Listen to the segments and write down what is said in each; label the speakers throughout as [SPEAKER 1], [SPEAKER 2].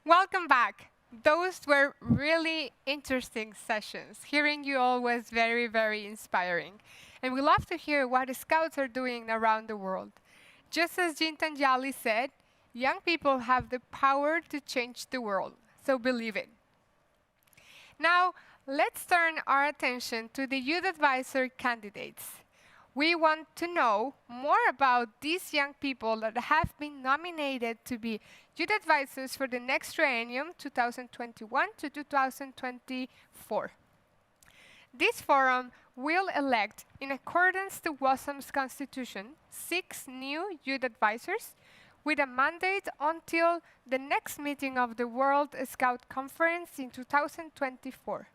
[SPEAKER 1] Welcome back. Those were really interesting sessions. Hearing you all was very, very inspiring. And we love to hear what the Scouts are doing around the world. Just as Jintan Jali said, young people have the power to change the world. So believe it. Now, let's turn our attention to the youth advisor candidates. We want to know more about these young people that have been nominated to be youth advisors for the next triennium, 2021 to 2024. This forum will elect, in accordance to WOSM's constitution, 6 new youth advisors with a mandate until the next meeting of the World Scout Conference in 2024.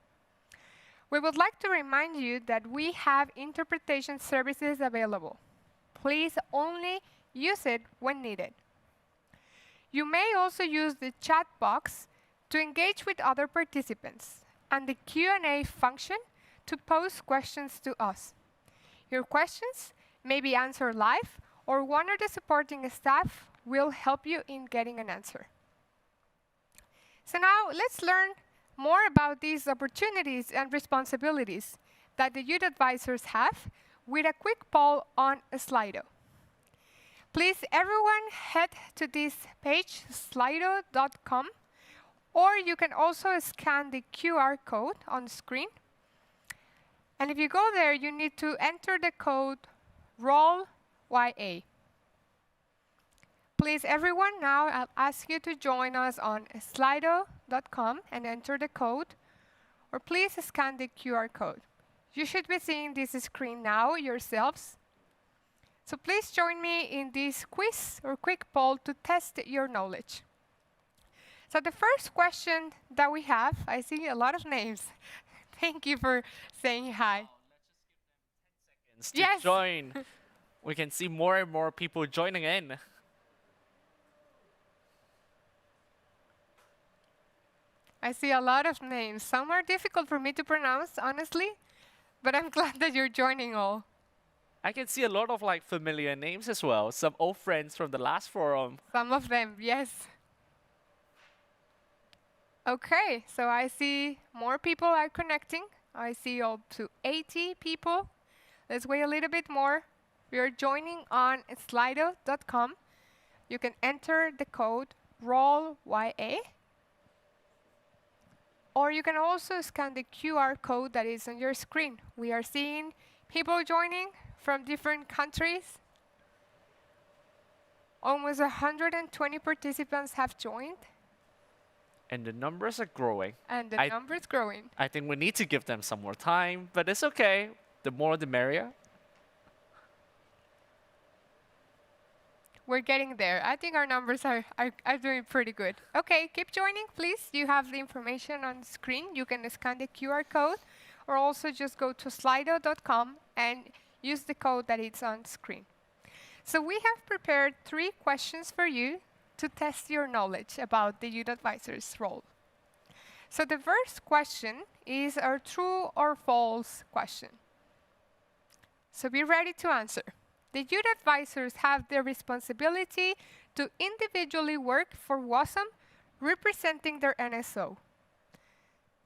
[SPEAKER 1] We would like to remind you that we have interpretation services available. Please only use it when needed. You may also use the chat box to engage with other participants and the Q&A function to pose questions to us. Your questions may be answered live, or one of the supporting staff will help you in getting an answer. So now let's learn more about these opportunities and responsibilities that the youth advisors have with a quick poll on Slido. Please, everyone, head to this page, slido.com, or you can also scan the QR code on screen. And if you go there, you need to enter the code ROLLYA. Please, everyone, now I'll ask you to join us on slido.com and enter the code, or please scan the QR code. You should be seeing this screen now yourselves. So please join me in this quiz or quick poll to test your knowledge. So the first question that we have, I see a lot of names. Thank you for saying hi.
[SPEAKER 2] Let's give them 10 seconds to join. We can see more and more people joining in.
[SPEAKER 1] I see a lot of names. Some are difficult for me to pronounce, honestly, but I'm glad that you're joining all.
[SPEAKER 2] I can see a lot of familiar names as well. Some old friends from the last forum.
[SPEAKER 1] Some of them, yes. Okay, so I see more people are connecting. I see up to 80 people. Let's wait a little bit more. You're joining on slido.com. You can enter the code ROLLYA. Or you can also scan the QR code that is on your screen. We are seeing people joining from different countries. Almost 120 participants have joined.
[SPEAKER 2] And the numbers are growing.
[SPEAKER 1] And the numbers growing.
[SPEAKER 2] I think we need to give them some more time, but it's okay. The more the merrier.
[SPEAKER 1] We're getting there. I think our numbers are doing pretty good. Okay, keep joining, please. You have the information on the screen. You can scan the QR code, or also just go to slido.com and use the code that is on screen. So we have prepared 3 questions for you to test your knowledge about the youth advisor's role. So the first question is our true or false question. So be ready to answer. The youth advisors have the responsibility to individually work for WOSM, representing their NSO.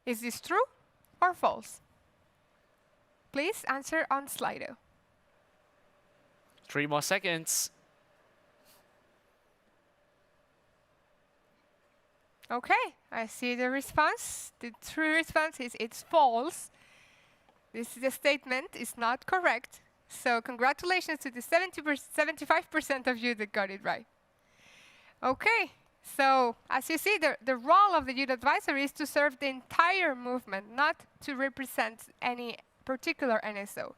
[SPEAKER 1] Is this true or false? Please answer on Slido.
[SPEAKER 2] 3 more seconds.
[SPEAKER 1] Okay, I see the response. The true response is it's false. This is a statement, it's not correct. So congratulations to the 75% of you that got it right. Okay, so as you see, the role of the youth advisor is to serve the entire movement, not to represent any particular NSO.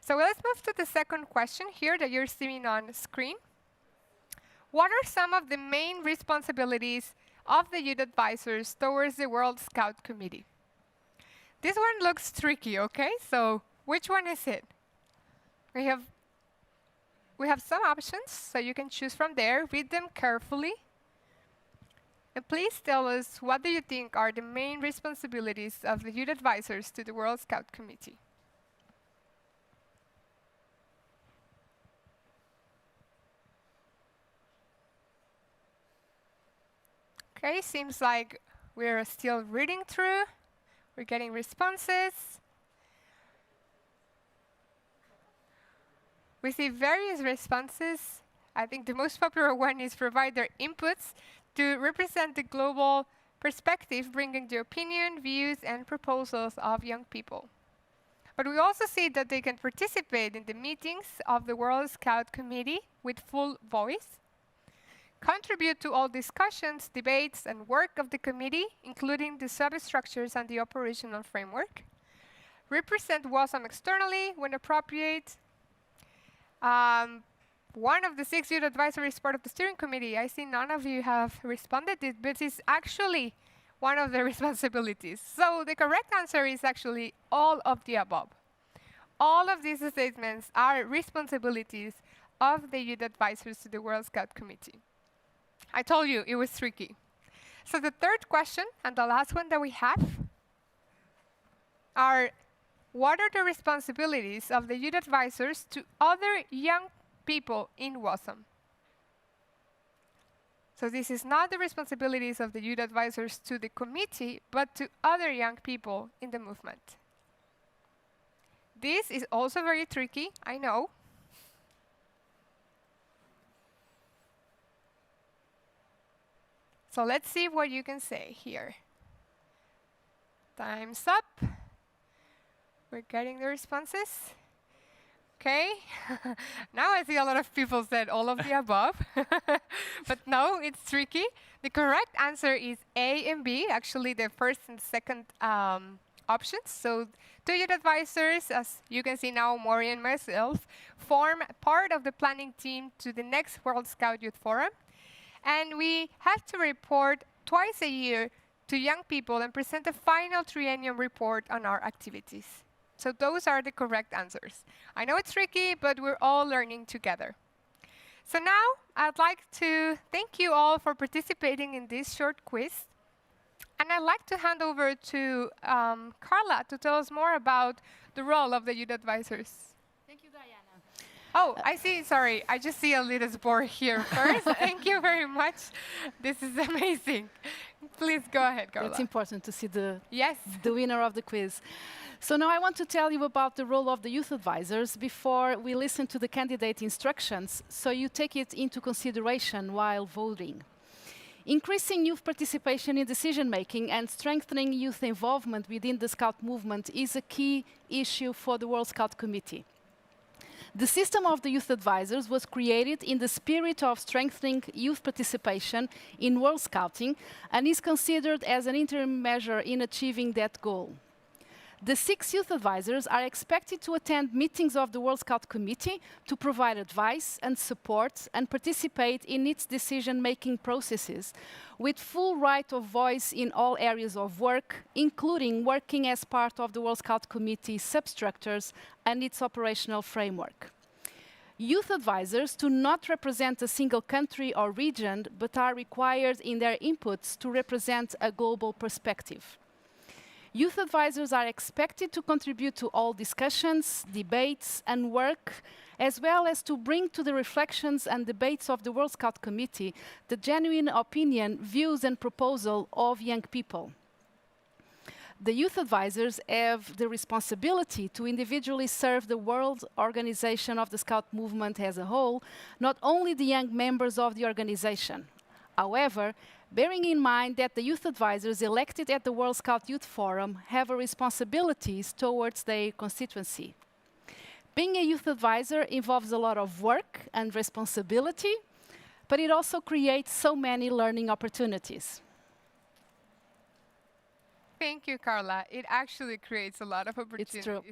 [SPEAKER 1] So let's move to the second question here that you're seeing on screen. What are some of the main responsibilities of the youth advisors towards the World Scout Committee? This one looks tricky, okay? So which one is it? We have some options, so you can choose from there. Read them carefully. And please tell us, what do you think are the main responsibilities of the youth advisors to the World Scout Committee? Okay, seems like we're still reading through. We're getting responses. We see various responses. I think the most popular one is provide their inputs to represent the global perspective, bringing the opinion, views, and proposals of young people. But we also see that they can participate in the meetings of the World Scout Committee with full voice, contribute to all discussions, debates, and work of the committee, including the substructures and the operational framework, represent WOSM externally when appropriate. One of the 6 youth advisory is part of the steering committee. I see none of you have responded, but it's actually one of the responsibilities. So the correct answer is actually all of the above. All of these statements are responsibilities of the youth advisors to the World Scout Committee. I told you it was tricky. So the third question, and the last one that we have, are what are the responsibilities of the youth advisors to other young people in WOSM? So this is not the responsibilities of the youth advisors to the committee, but to other young people in the movement. This is also very tricky, I know. So let's see what you can say here. Time's up. We're getting the responses. Okay. Now I see a lot of people said all of the above. But no, it's tricky. The correct answer is A and B, actually the first and second options. So 2 youth advisors, as you can see now, Maury and myself, form part of the planning team to the next World Scout Youth Forum. And we have to report twice a year to young people and present a final triennial report on our activities. So those are the correct answers. I know it's tricky, but we're all learning together. So now I'd like to thank you all for participating in this short quiz. And I'd like to hand over to Carla to tell us more about the role of the youth advisors.
[SPEAKER 3] Thank you, Diana.
[SPEAKER 1] Oh, I see, sorry, I just see a little board here first. Thank you very much. This is amazing. Please go ahead, Carla.
[SPEAKER 3] It's important to see the
[SPEAKER 1] Yes.
[SPEAKER 3] the winner of the quiz. So now I want to tell you about the role of the youth advisors before we listen to the candidate instructions, so you take it into consideration while voting. Increasing youth participation in decision-making and strengthening youth involvement within the Scout movement is a key issue for the World Scout Committee. The system of the youth advisors was created in the spirit of strengthening youth participation in World Scouting and is considered as an interim measure in achieving that goal. The 6 youth advisors are expected to attend meetings of the World Scout Committee to provide advice and support and participate in its decision-making processes, with full right of voice in all areas of work, including working as part of the World Scout Committee substructures and its operational framework. Youth advisors do not represent a single country or region, but are required in their inputs to represent a global perspective. Youth advisors are expected to contribute to all discussions, debates, and work, as well as to bring to the reflections and debates of the World Scout Committee the genuine opinion, views, and proposal of young people. The youth advisors have the responsibility to individually serve the world organization of the Scout movement as a whole, not only the young members of the organization. However, bearing in mind that the youth advisors elected at the World Scout Youth Forum have responsibilities towards their constituency. Being a youth advisor involves a lot of work and responsibility, but it also creates so many learning opportunities.
[SPEAKER 1] Thank you, Carla. It actually creates a lot of opportunities.
[SPEAKER 3] It's true.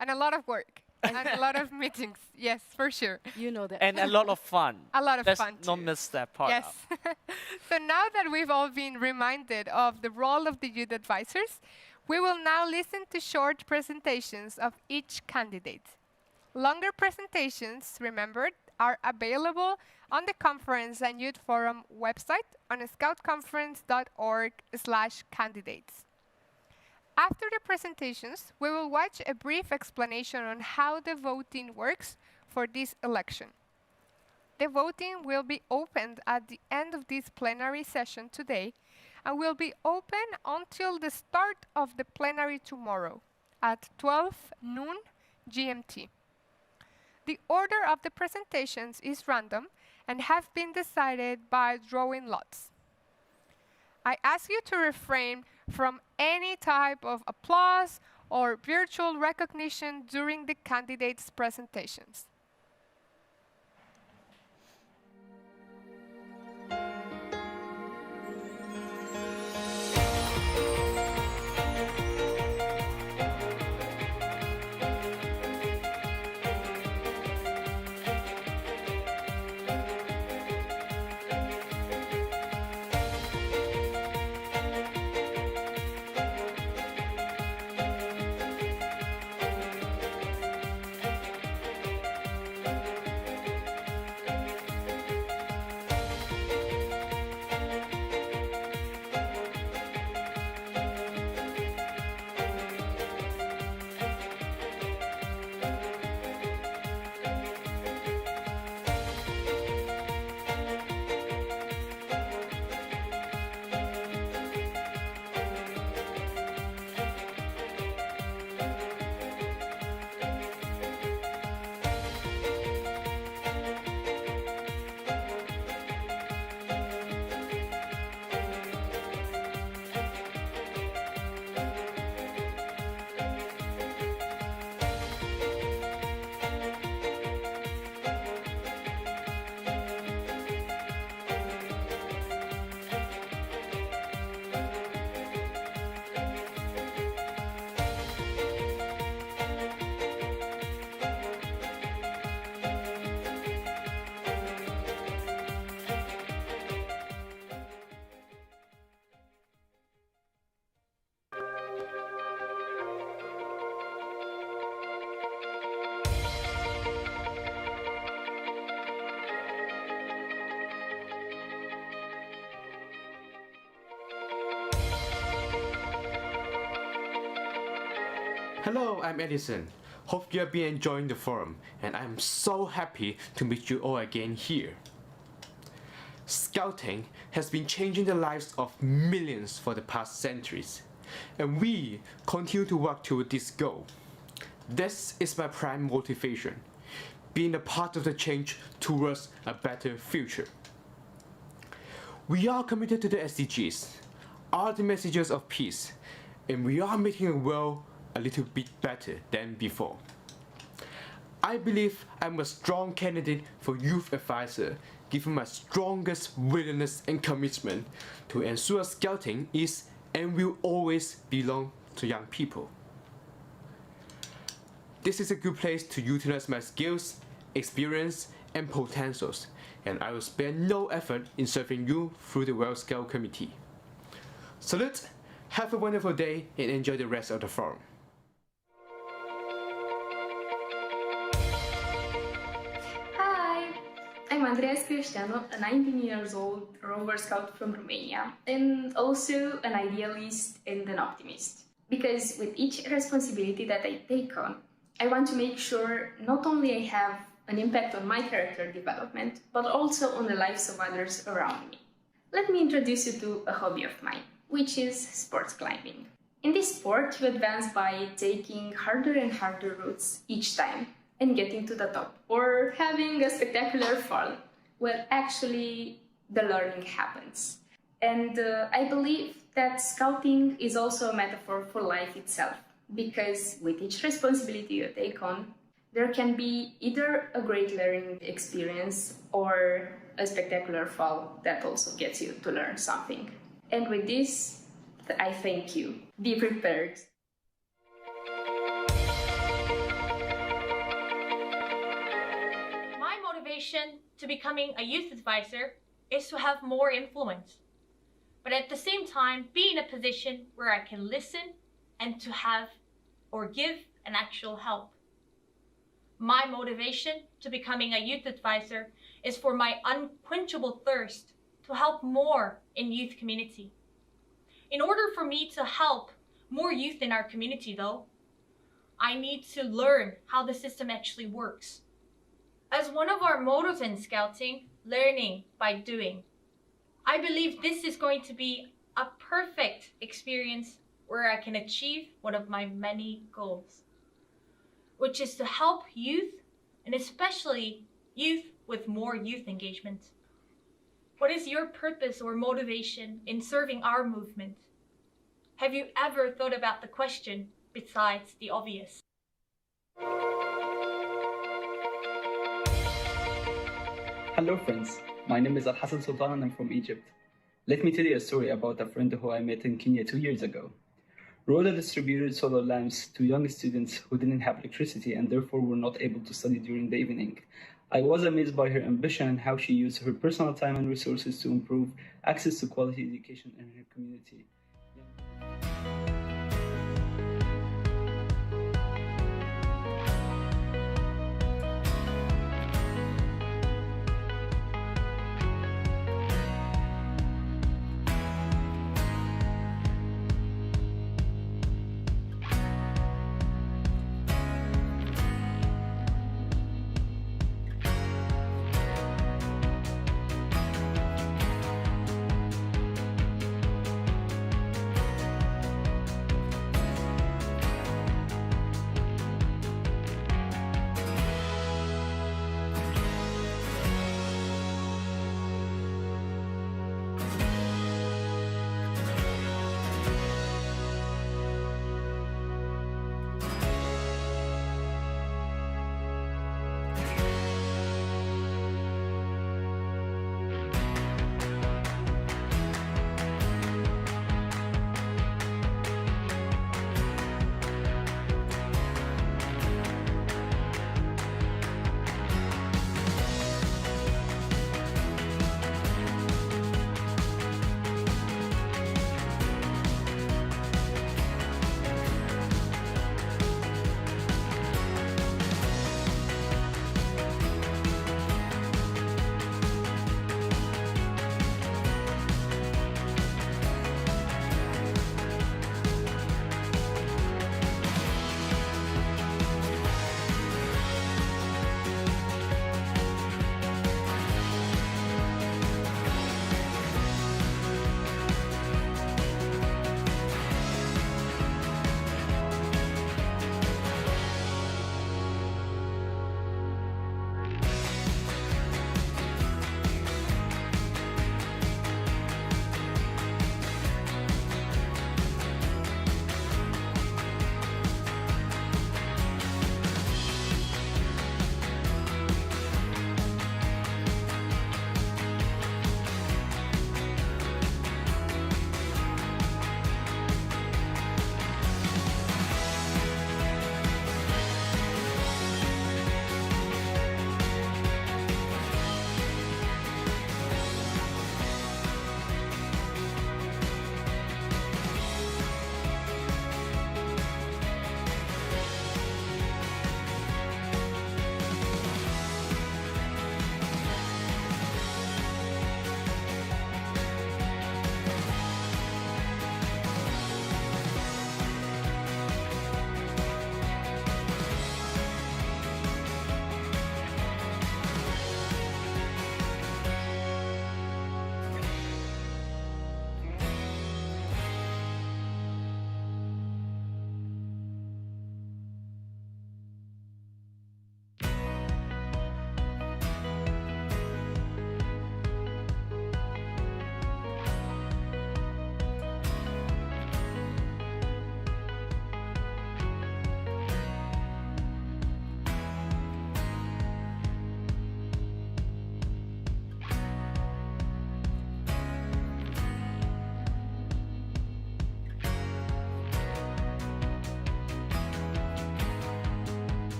[SPEAKER 1] And a lot of work. And a lot of meetings. Yes, for sure.
[SPEAKER 3] You know that.
[SPEAKER 2] And a lot of fun.
[SPEAKER 1] A lot of
[SPEAKER 2] Let's
[SPEAKER 1] fun,
[SPEAKER 2] not
[SPEAKER 1] too.
[SPEAKER 2] miss that part
[SPEAKER 1] Yes.
[SPEAKER 2] out.
[SPEAKER 1] So now that we've all been reminded of the role of the youth advisors, we will now listen to short presentations of each candidate. Longer presentations, remembered, are available on the Conference and Youth Forum website on scoutconference.org/candidates. After the presentations, we will watch a brief explanation on how the voting works for this election. The voting will be opened at the end of this plenary session today and will be open until the start of the plenary tomorrow at 12 noon GMT. The order of the presentations is random and have been decided by drawing lots. I ask you to refrain from any type of applause or virtual recognition during the candidates' presentations.
[SPEAKER 4] Hello, I'm Edison. Hope you have been enjoying the forum, and I'm so happy to meet you all again here. Scouting has been changing the lives of millions for the past centuries, and we continue to work toward this goal. This is my prime motivation, being a part of the change towards a better future. We are committed to the SDGs, are the messages of peace, and we are making the world a little bit better than before. I believe I'm a strong candidate for youth advisor, given my strongest willingness and commitment to ensure Scouting is and will always belong to young people. This is a good place to utilize my skills, experience, and potentials, and I will spare no effort in serving you through the World Scout Committee. Salute, have a wonderful day, and enjoy the rest of the forum.
[SPEAKER 5] I'm Andreea Cristiano, a 19 years old Rover Scout from Romania, and also an idealist and an optimist. Because with each responsibility that I take on, I want to make sure not only I have an impact on my character development, but also on the lives of others around me. Let me introduce you to a hobby of mine, which is sports climbing. In this sport, you advance by taking harder and harder routes each time, and getting to the top, or having a spectacular fall, where actually the learning happens. And I believe that Scouting is also a metaphor for life itself, because with each responsibility you take on, there can be either a great learning experience or a spectacular fall that also gets you to learn something. And with this, I thank you. Be prepared.
[SPEAKER 6] To becoming a youth advisor is to have more influence, but at the same time be in a position where I can listen and to have or give an actual help. My motivation to becoming a youth advisor is for my unquenchable thirst to help more in youth community. In order for me to help more youth in our community though, I need to learn how the system actually works. As one of our mottos in Scouting, learning by doing, I believe this is going to be a perfect experience where I can achieve one of my many goals, which is to help youth, and especially youth with more youth engagement. What is your purpose or motivation in serving our movement? Have you ever thought about the question besides the obvious?
[SPEAKER 7] Hello friends, my name is Al-Hassan Sultan and I'm from Egypt. Let me tell you a story about a friend who I met in Kenya 2 years ago. Rhoda distributed solar lamps to young students who didn't have electricity and therefore were not able to study during the evening. I was amazed by her ambition and how she used her personal time and resources to improve access to quality education in her community.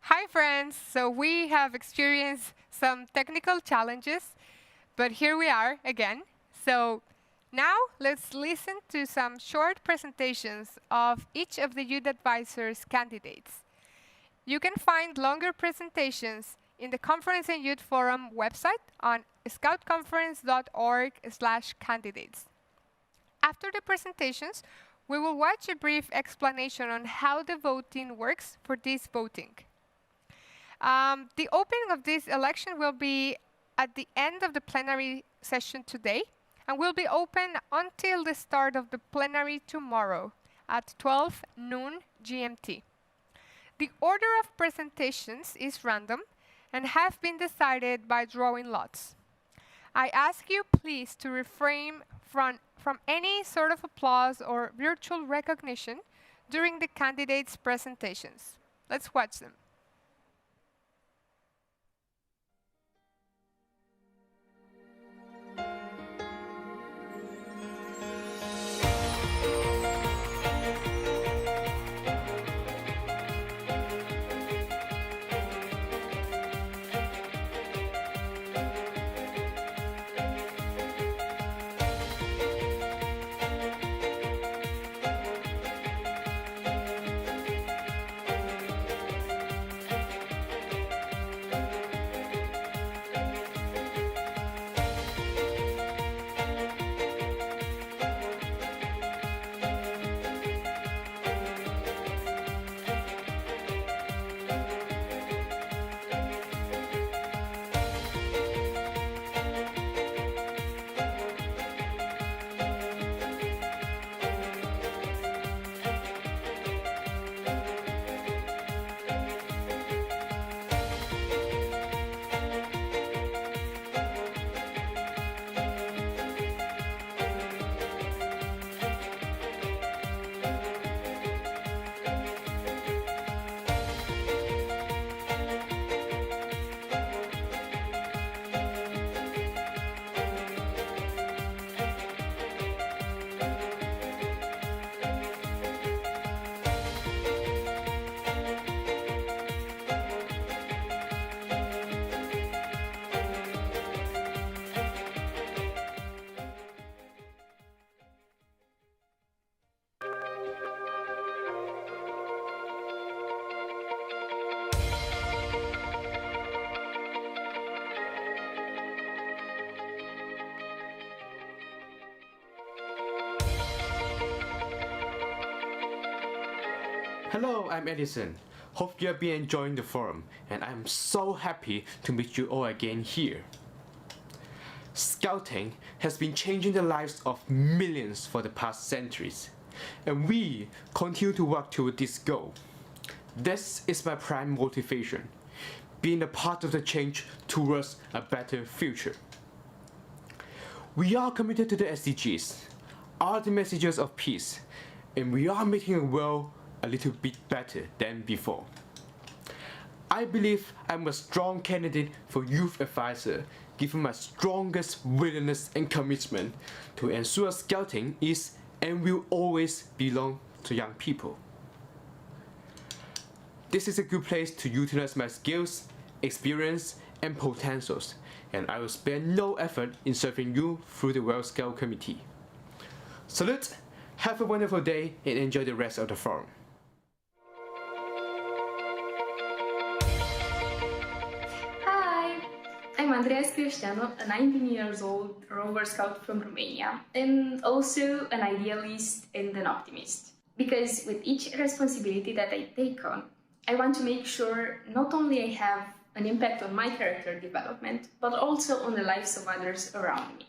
[SPEAKER 1] Hi, friends. So we have experienced some technical challenges, but here we are again. So now let's listen to some short presentations of each of the youth advisors candidates. You can find longer presentations in the Conference and Youth Forum website on scoutconference.org/candidates. After the presentations, we will watch a brief explanation on how the voting works for this voting. The opening of this election will be at the end of the plenary session today and will be open until the start of the plenary tomorrow at 12 noon GMT. The order of presentations is random and have been decided by drawing lots. I ask you please to refrain from any sort of applause or virtual recognition during the candidates' presentations. Let's watch them.
[SPEAKER 4] Hello, I'm Edison. Hope you have been enjoying the forum, and I'm so happy to meet you all again here. Scouting has been changing the lives of millions for the past centuries, and we continue to work toward this goal. This is my prime motivation, being a part of the change towards a better future. We are committed to the SDGs, are the messages of peace, and we are making a world a little bit better than before. I believe I'm a strong candidate for youth advisor, given my strongest willingness and commitment to ensure Scouting is and will always belong to young people. This is a good place to utilize my skills, experience, and potentials, and I will spare no effort in serving you through the World Scout Committee. Salute, have a wonderful day, and enjoy the rest of the forum.
[SPEAKER 5] I'm Andreea Cristiano, a 19 years old Rover Scout from Romania, and also an idealist and an optimist. Because with each responsibility that I take on, I want to make sure not only I have an impact on my character development, but also on the lives of others around me.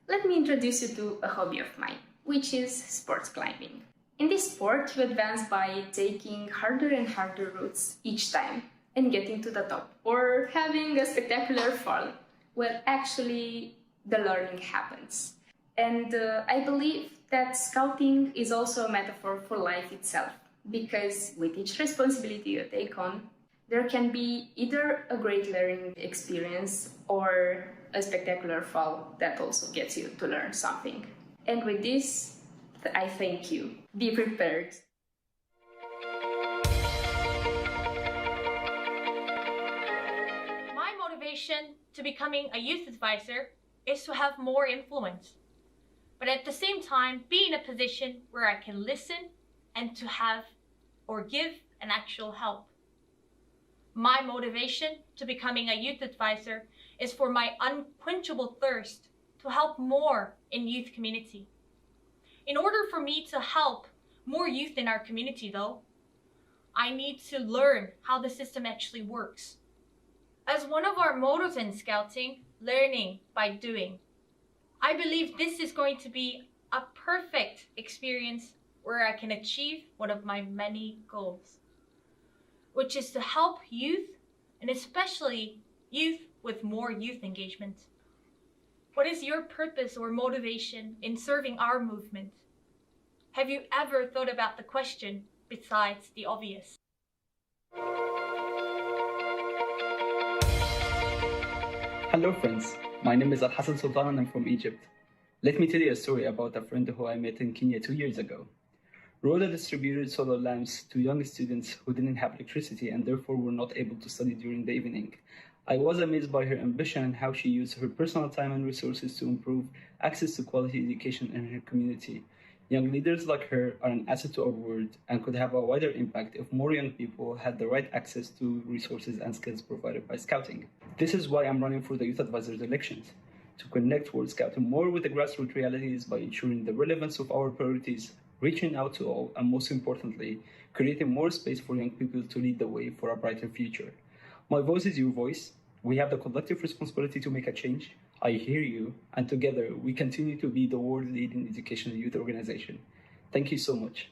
[SPEAKER 5] Let me introduce you to a hobby of mine, which is sports climbing. In this sport, you advance by taking harder and harder routes each time, and getting to the top, or having a spectacular fall, where actually the learning happens. And I believe that Scouting is also a metaphor for life itself, because with each responsibility you take on, there can be either a great learning experience or a spectacular fall that also gets you to learn something. And with this, I thank you. Be prepared.
[SPEAKER 6] To becoming a youth advisor is to have more influence, but at the same time be in a position where I can listen and to have or give an actual help. My motivation to becoming a youth advisor is for my unquenchable thirst to help more in youth community. In order for me to help more youth in our community, though, I need to learn how the system actually works. As one of our mottos in Scouting, learning by doing, I believe this is going to be a perfect experience where I can achieve one of my many goals, which is to help youth, and especially youth with more youth engagement. What is your purpose or motivation in serving our movement? Have you ever thought about the question besides the obvious?
[SPEAKER 7] Hello friends, my name is Al-Hassan Sultan and I'm from Egypt. Let me tell you a story about a friend who I met in Kenya 2 years ago. Rhoda distributed solar lamps to young students who didn't have electricity and therefore were not able to study during the evening. I was amazed by her ambition and how she used her personal time and resources to improve access to quality education in her community. Young leaders like her are an asset to our world and could have a wider impact if more young people had the right access to resources and skills provided by Scouting. This is why I'm running for the Youth Advisors elections, to connect World Scouting more with the grassroots realities by ensuring the relevance of our priorities, reaching out to all, and most importantly, creating more space for young people to lead the way for a brighter future. My voice is your voice. We have the collective responsibility to make a change. I hear you, and together we continue to be the world-leading educational youth organization. Thank you so much.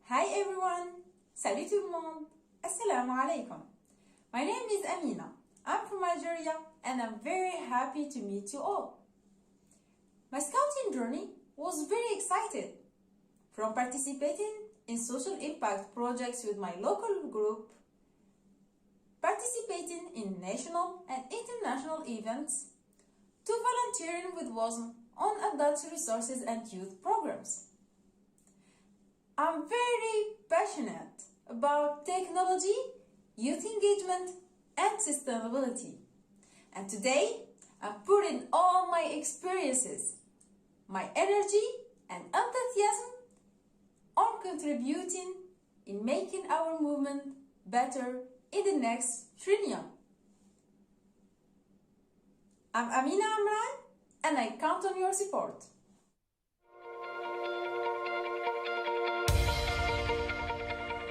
[SPEAKER 8] Hi everyone! Salut tout le monde! Assalamu alaikum! My name is Amina. I'm from Algeria and I'm very happy to meet you all. My scouting journey was very exciting. From participating in social impact projects with my local group, participating in national and international events, to volunteering with WOSM on adult resources and youth programs. I'm very passionate about technology, youth engagement, and sustainability. And today, I'm putting all my experiences, my energy and enthusiasm on contributing in making our movement better in the next triennium. I'm Amina Amran and I count on your support.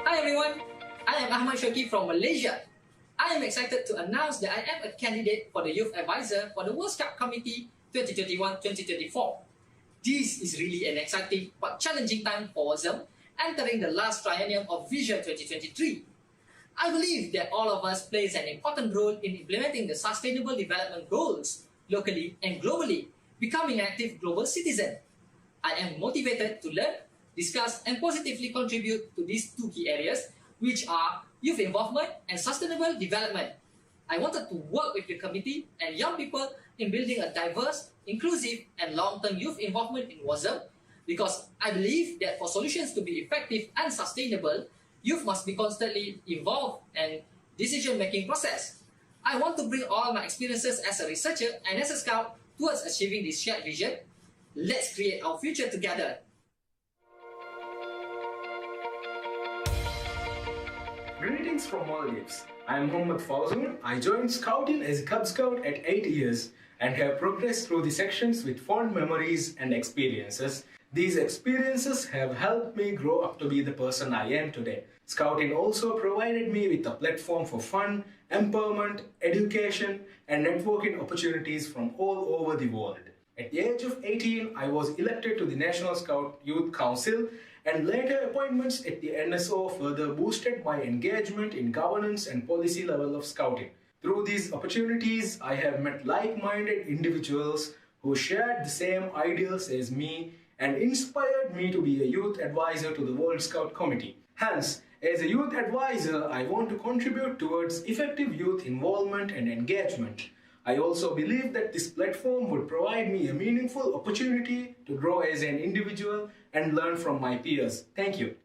[SPEAKER 9] Hi everyone, I am Ahmad from Malaysia. I am excited to announce that I am a candidate for the Youth Advisor for the World Scout Committee 2021-2024. This is really an exciting but challenging time for WOSM, entering the last triennium of Vision 2023. I believe that all of us plays an important role in implementing the Sustainable Development Goals locally and globally, becoming an active global citizen. I am motivated to learn, discuss and positively contribute to these two key areas, which are youth involvement and sustainable development. I wanted to work with the committee and young people in building a diverse, inclusive and long-term youth involvement in WOSM because I believe that for solutions to be effective and sustainable, youth must be constantly involved in decision-making process. I want to bring all my experiences as a researcher and as a scout towards achieving this shared vision. Let's create our future together.
[SPEAKER 10] Greetings from Maldives. I am Mohammad Fawzun. I joined Scouting as a Cub Scout at 8 years and have progressed through the sections with fond memories and experiences. These experiences have helped me grow up to be the person I am today. Scouting also provided me with a platform for fun, empowerment, education, and networking opportunities from all over the world. At the age of 18, I was elected to the National Scout Youth Council, and later appointments at the NSO further boosted my engagement in governance and policy level of Scouting. Through these opportunities, I have met like-minded individuals who shared the same ideals as me and inspired me to be a youth advisor to the World Scout Committee. Hence, as a youth advisor, I want to contribute towards effective youth involvement and engagement. I also believe that this platform would provide me a meaningful opportunity to grow as an individual and learn from my peers. Thank you.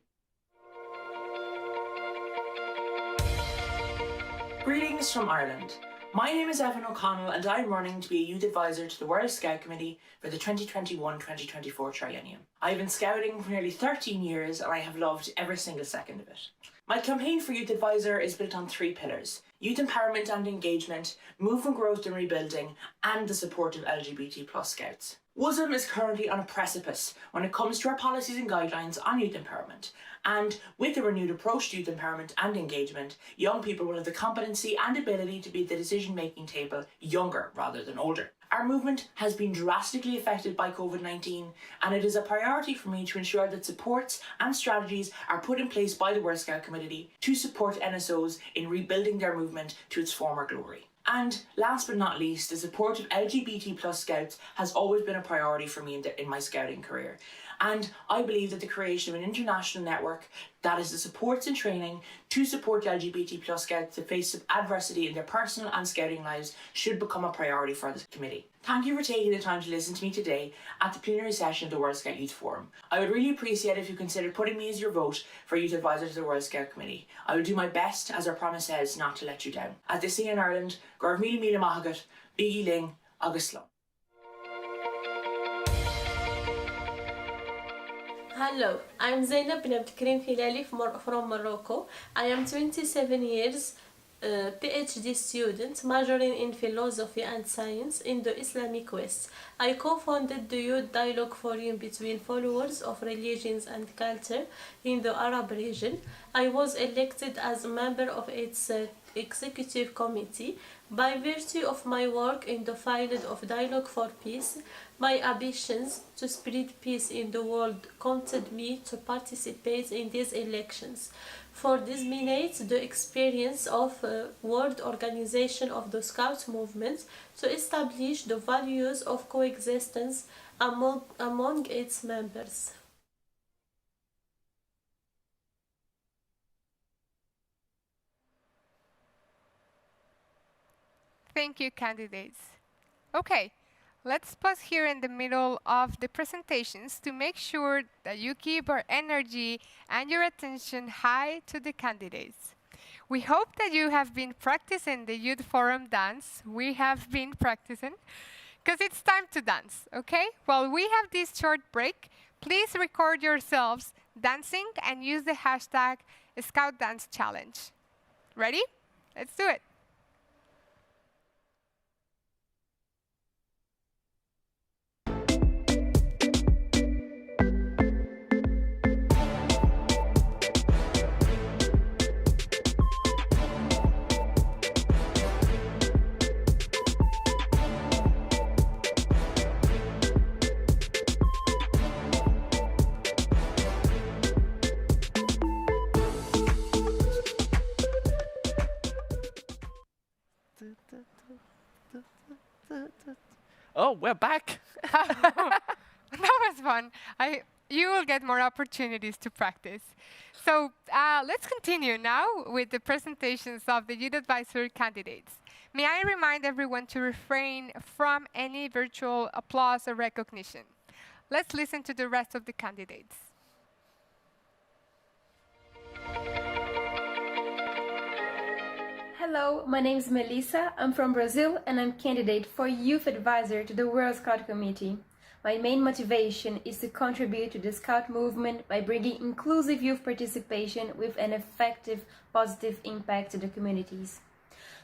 [SPEAKER 11] Greetings from Ireland. My name is Evan O'Connell and I'm running to be a youth advisor to the World Scout Committee for the 2021-2024 triennium. I've been scouting for nearly 13 years and I have loved every single second of it. My campaign for youth advisor is built on 3 pillars: youth empowerment and engagement, movement growth and rebuilding, and the support of LGBT+ scouts. WOSM is currently on a precipice when it comes to our policies and guidelines on youth empowerment. And with a renewed approach to youth empowerment and engagement, young people will have the competency and ability to be at the decision-making table younger rather than older. Our movement has been drastically affected by COVID-19, and it is a priority for me to ensure that supports and strategies are put in place by the World Scout Committee to support NSOs in rebuilding their movement to its former glory. And last but not least, the support of LGBT+ scouts has always been a priority for me in my scouting career. And I believe that the creation of an international network that is the supports and training to support LGBT+ scouts to face adversity in their personal and scouting lives should become a priority for this committee. Thank you for taking the time to listen to me today at the plenary session of the World Scout Youth Forum. I would really appreciate if you consider putting me as your vote for Youth Advisor to the World Scout Committee. I will do my best, as our promise says, not to let you down. At this thing in Ireland, Gorv Mila Mila Mahagat, Biggie Ling, Agus Slum.
[SPEAKER 12] Hello, I'm Zainab bin Abdelkarim Hilali from Morocco. I am 27 years, PhD student, majoring in philosophy and science in the Islamic West. I co-founded the Youth Dialogue Forum between followers of religions and culture in the Arab region. I was elected as a member of its executive committee. By virtue of my work in the field of dialogue for peace, my ambitions to spread peace in the world prompted me to participate in these elections. For disseminate the experience of World Organization of the Scout movement to establish the values of coexistence among its members.
[SPEAKER 1] Thank you, candidates. Okay, let's pause here in the middle of the presentations to make sure that you keep our energy and your attention high to the candidates. We hope that you have been practicing the Youth Forum dance. We have been practicing, because it's time to dance, okay? While we have this short break, please record yourselves dancing and use the hashtag #ScoutDanceChallenge. Ready? Let's do it.
[SPEAKER 2] Oh, we're back.
[SPEAKER 1] That was fun. You will get more opportunities to practice. So let's continue now with the presentations of the Youth Advisor candidates. May I remind everyone to refrain from any virtual applause or recognition. Let's listen to the rest of the candidates.
[SPEAKER 13] Hello, my name is Melissa. I'm from Brazil and I'm candidate for Youth Advisor to the World Scout Committee. My main motivation is to contribute to the Scout movement by bringing inclusive youth participation with an effective, positive impact to the communities.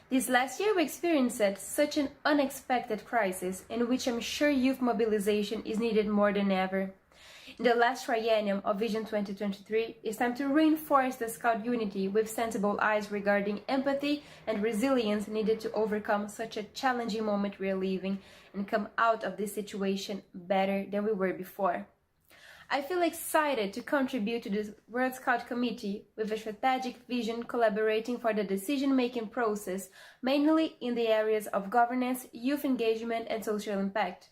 [SPEAKER 13] This last year we experienced such an unexpected crisis in which I'm sure youth mobilization is needed more than ever. In the last triennium of Vision 2023, it's time to reinforce the Scout unity with sensible eyes regarding empathy and resilience needed to overcome such a challenging moment we are living and come out of this situation better than we were before. I feel excited to contribute to the World Scout Committee with a strategic vision collaborating for the decision-making process, mainly in the areas of governance, youth engagement, and social impact.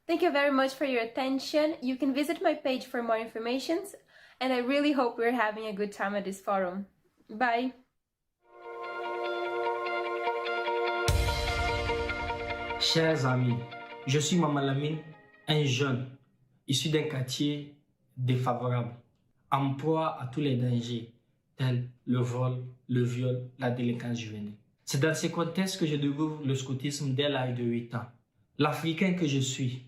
[SPEAKER 13] Thank you very much for your attention. You can visit my page for more information, and I really hope we're having a good time at this forum. Bye!
[SPEAKER 14] Chers amis, je suis Maman Lamine, un jeune issu d'un quartier défavorable, en proie à tous les dangers, tels le vol, le viol, la délinquance juvénile. C'est dans ce contexte que je découvre le scoutisme dès l'âge de 8 ans. L'Africain que je suis,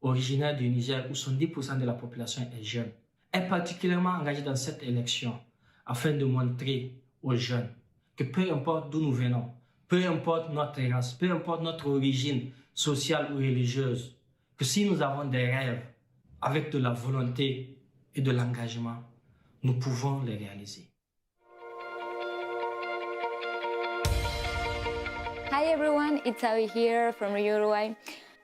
[SPEAKER 14] originaire du Niger où 70% de la population est jeune, est particulièrement engagé dans cette élection afin de montrer aux jeunes que peu importe d'où nous venons, peu importe notre race, peu importe notre origine sociale ou religieuse, que si nous avons des rêves avec de la volonté et de l'engagement, nous pouvons les réaliser.
[SPEAKER 15] Hi everyone, it's Abby here from Uruguay.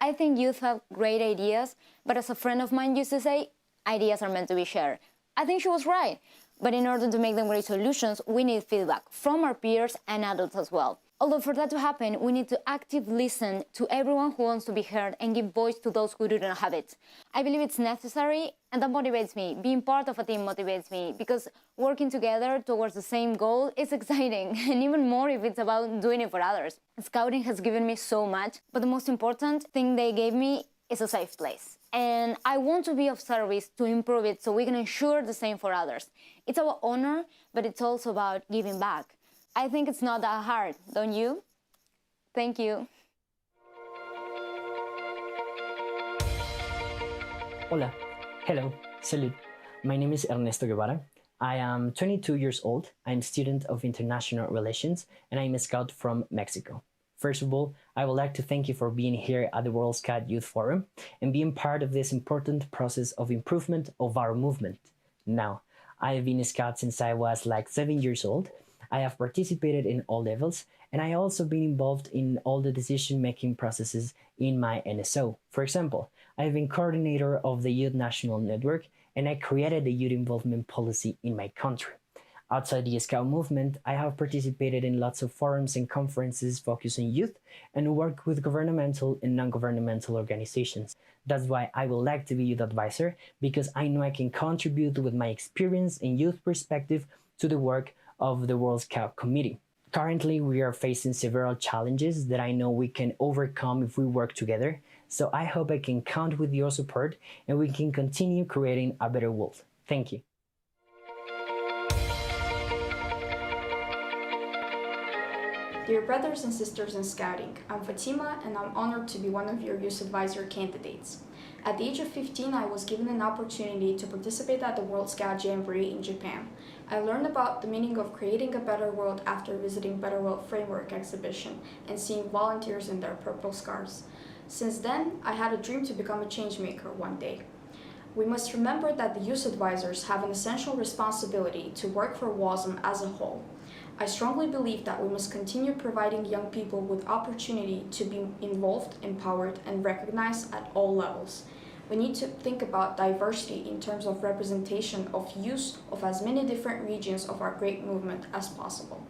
[SPEAKER 15] I think youth have great ideas, but as a friend of mine used to say, ideas are meant to be shared. I think she was right, but in order to make them great solutions, we need feedback from our peers and adults as well. Although for that to happen, we need to actively listen to everyone who wants to be heard and give voice to those who do not have it. I believe it's necessary, and that motivates me. Being part of a team motivates me, because working together towards the same goal is exciting, and even more if it's about doing it for others. Scouting has given me so much, but the most important thing they gave me is a safe place. And I want to be of service to improve it so we can ensure the same for others. It's about honor, but it's also about giving back. I think it's not that hard, don't you? Thank you.
[SPEAKER 16] Hola. Hello. Salut. My name is Ernesto Guevara. I am 22 years old. I'm a student of international relations, and I'm a scout from Mexico. First of all, I would like to thank you for being here at the World Scout Youth Forum and being part of this important process of improvement of our movement. Now, I have been a scout since I was like 7 years old. I have participated in all levels, and I also been involved in all the decision-making processes in my NSO. For example, I have been coordinator of the Youth National Network, and I created the youth involvement policy in my country. Outside the Scout movement, I have participated in lots of forums and conferences focused on youth and work with governmental and non-governmental organizations. That's why I would like to be youth advisor, because I know I can contribute with my experience and youth perspective to the work of the World Scout Committee. Currently, we are facing several challenges that I know we can overcome if we work together. So I hope I can count with your support and we can continue creating a better world. Thank you.
[SPEAKER 17] Dear brothers and sisters in Scouting, I'm Fatima and I'm honored to be one of your youth advisor candidates. At the age of 15, I was given an opportunity to participate at the World Scout Jamboree in Japan. I learned about the meaning of creating a better world after visiting Better World Framework exhibition and seeing volunteers in their purple scarves. Since then, I had a dream to become a change maker one day. We must remember that the youth advisors have an essential responsibility to work for WOSM as a whole. I strongly believe that we must continue providing young people with opportunity to be involved, empowered, and recognized at all levels. We need to think about diversity in terms of representation of youth of as many different regions of our great movement as possible.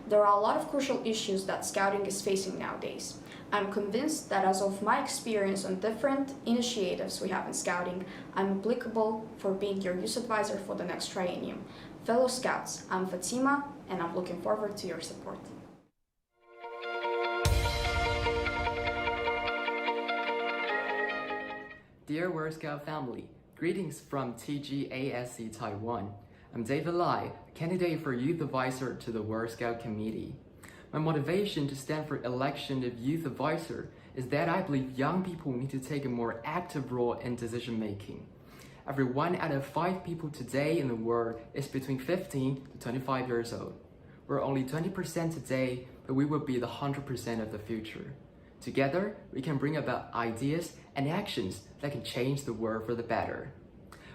[SPEAKER 17] There are a lot of crucial issues that Scouting is facing nowadays. I'm convinced that as of my experience on different initiatives we have in Scouting, I'm applicable for being your youth advisor for the next triennium. Fellow Scouts, I'm Fatima, and I'm looking forward to your support.
[SPEAKER 18] Dear World Scout family, greetings from TGASC Taiwan. I'm David Lai, candidate for Youth Advisor to the World Scout Committee. My motivation to stand for election of Youth Advisor is that I believe young people need to take a more active role in decision making. Every 1 out of 5 people today in the world is between 15 to 25 years old. We're only 20% today, but we will be the 100% of the future. Together, we can bring about ideas and actions that can change the world for the better.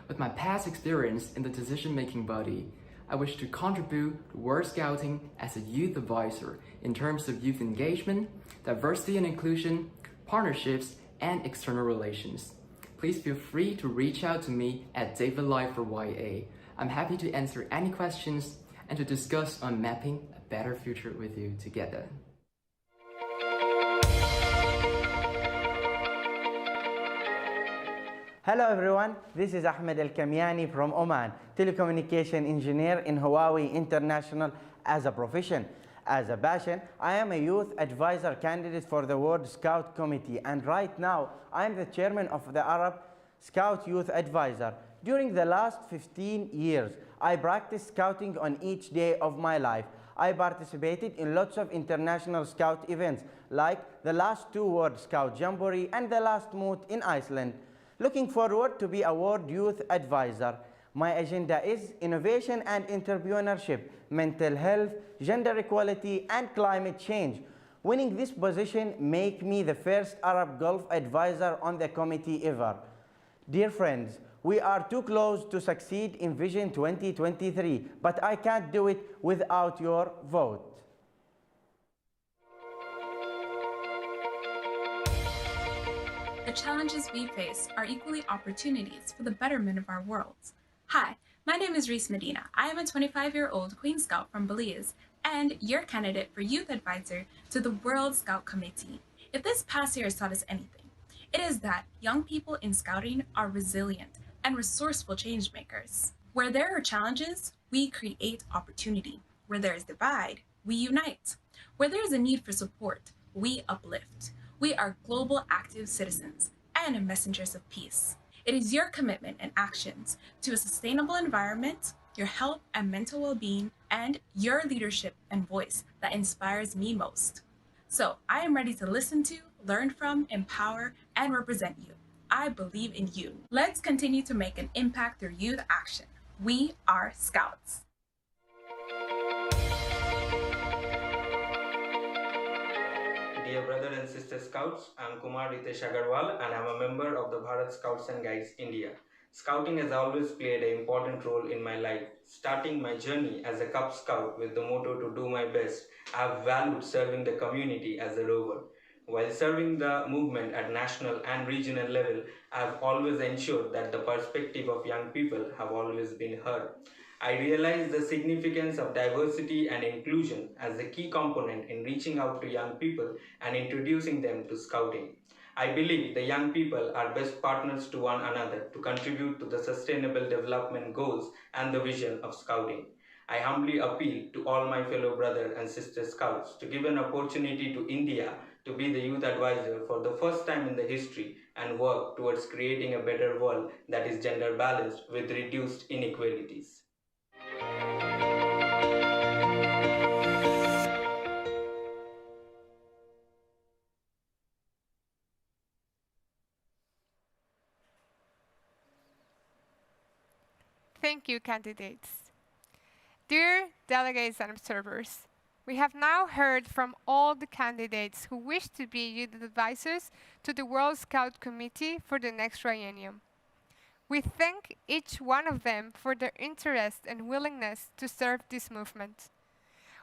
[SPEAKER 18] With my past experience in the decision-making body, I wish to contribute to World Scouting as a youth advisor in terms of youth engagement, diversity and inclusion, partnerships, and external relations. Please feel free to reach out to me at David Lai for YA. I'm happy to answer any questions and to discuss on mapping a better future with you together.
[SPEAKER 19] Hello everyone, this is Ahmad Al-Kamyani from Oman, telecommunication engineer in Huawei International as a profession. As a passion, I am a youth advisor candidate for the World Scout Committee, and right now I am the chairman of the Arab Scout Youth Advisor. During the last 15 years, I practiced scouting on each day of my life. I participated in lots of international Scout events, like the last 2 World Scout Jamboree and the last Moot in Iceland. Looking forward to be a World Youth Advisor. My agenda is innovation and entrepreneurship, mental health, gender equality, and climate change. Winning this position make me the first Arab Gulf advisor on the committee ever. Dear friends, we are too close to succeed in Vision 2023, but I can't do it without your vote.
[SPEAKER 20] The challenges we face are equally opportunities for the betterment of our world. Hi, my name is Reese Medina. I am a 25-year-old Queen Scout from Belize and your candidate for Youth Advisor to the World Scout Committee. If this past year has taught us anything, it is that young people in Scouting are resilient and resourceful change makers. Where there are challenges, we create opportunity. Where there is divide, we unite. Where there is a need for support, we uplift. We are global active citizens and messengers of peace. It is your commitment and actions to a sustainable environment, your health and mental well-being, and your leadership and voice that inspires me most. So I am ready to listen to, learn from, empower, and represent you. I believe in you. Let's continue to make an impact through youth action. We are Scouts.
[SPEAKER 21] Dear brother and sister Scouts, I am Kumar Ritesh Agarwal and I am a member of the Bharat Scouts and Guides India. Scouting has always played an important role in my life. Starting my journey as a Cub Scout with the motto to do my best, I have valued serving the community as a rover. While serving the movement at national and regional level, I have always ensured that the perspective of young people have always been heard. I realize the significance of diversity and inclusion as a key component in reaching out to young people and introducing them to Scouting. I believe the young people are best partners to one another to contribute to the sustainable development goals and the vision of Scouting. I humbly appeal to all my fellow brothers and sister Scouts to give an opportunity to India to be the youth advisor for the first time in the history and work towards creating a better world that is gender balanced with reduced inequalities.
[SPEAKER 1] Thank you, candidates. Dear delegates and observers, we have now heard from all the candidates who wish to be youth advisors to the World Scout Committee for the next triennium. We thank each one of them for their interest and willingness to serve this movement.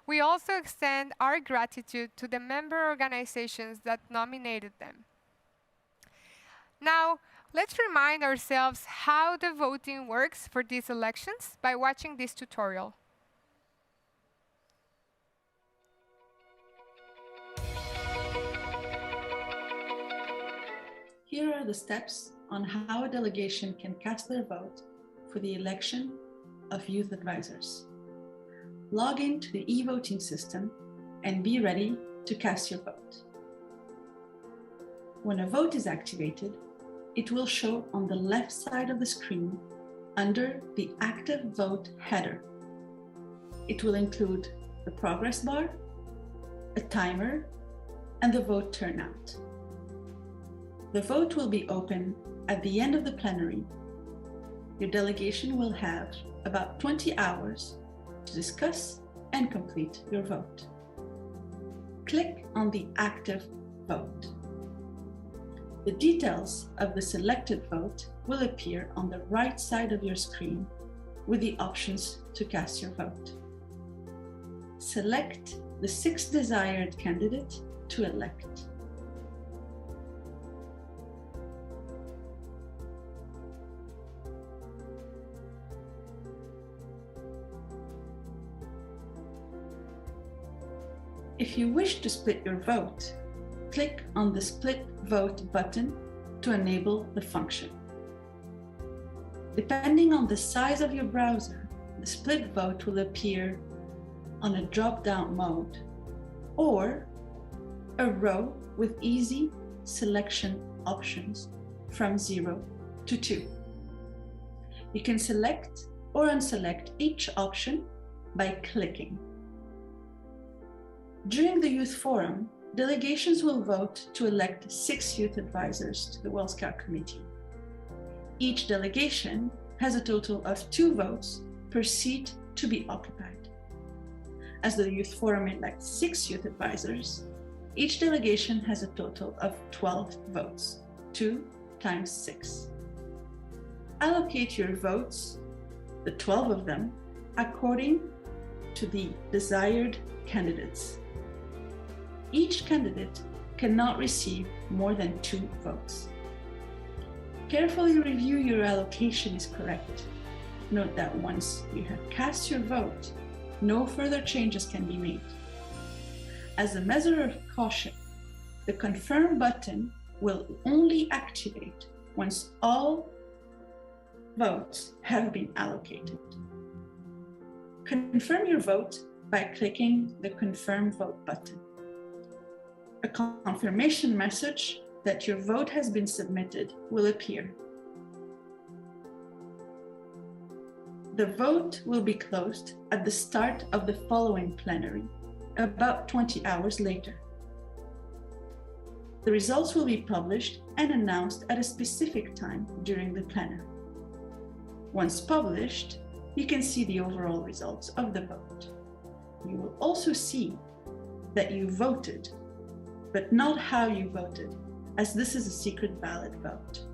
[SPEAKER 1] We also extend our gratitude to the member organizations that nominated them. Now, let's remind ourselves how the voting works for these elections by watching this tutorial.
[SPEAKER 22] Here are the steps on how a delegation can cast their vote for the election of youth advisors. Log in to the e-voting system and be ready to cast your vote. When a vote is activated, it will show on the left side of the screen under the Active Vote header. It will include the progress bar, a timer, and the vote turnout. The vote will be open at the end of the plenary. Your delegation will have about 20 hours to discuss and complete your vote. Click on the Active Vote. The details of the selected vote will appear on the right side of your screen with the options to cast your vote. Select the 6th desired candidate to elect. If you wish to split your vote, click on the Split Vote button to enable the function. Depending on the size of your browser, the split vote will appear on a drop-down mode or a row with easy selection options from 0 to 2. You can select or unselect each option by clicking. During the Youth Forum, delegations will vote to elect 6 youth advisors to the World Scout Committee. Each delegation has a total of 2 votes per seat to be occupied. As the Youth Forum elects 6 youth advisors, each delegation has a total of 12 votes, 2 times 6. Allocate your votes, the 12 of them, according to the desired candidates. Each candidate cannot receive more than 2 votes. Carefully review your allocation is correct. Note that once you have cast your vote, no further changes can be made. As a measure of caution, the confirm button will only activate once all votes have been allocated. Confirm your vote by clicking the confirm vote button. A confirmation message that your vote has been submitted will appear. The vote will be closed at the start of the following plenary, about 20 hours later. The results will be published and announced at a specific time during the plenary. Once published, you can see the overall results of the vote. You will also see that you voted, but not how you voted, as this is a secret ballot vote.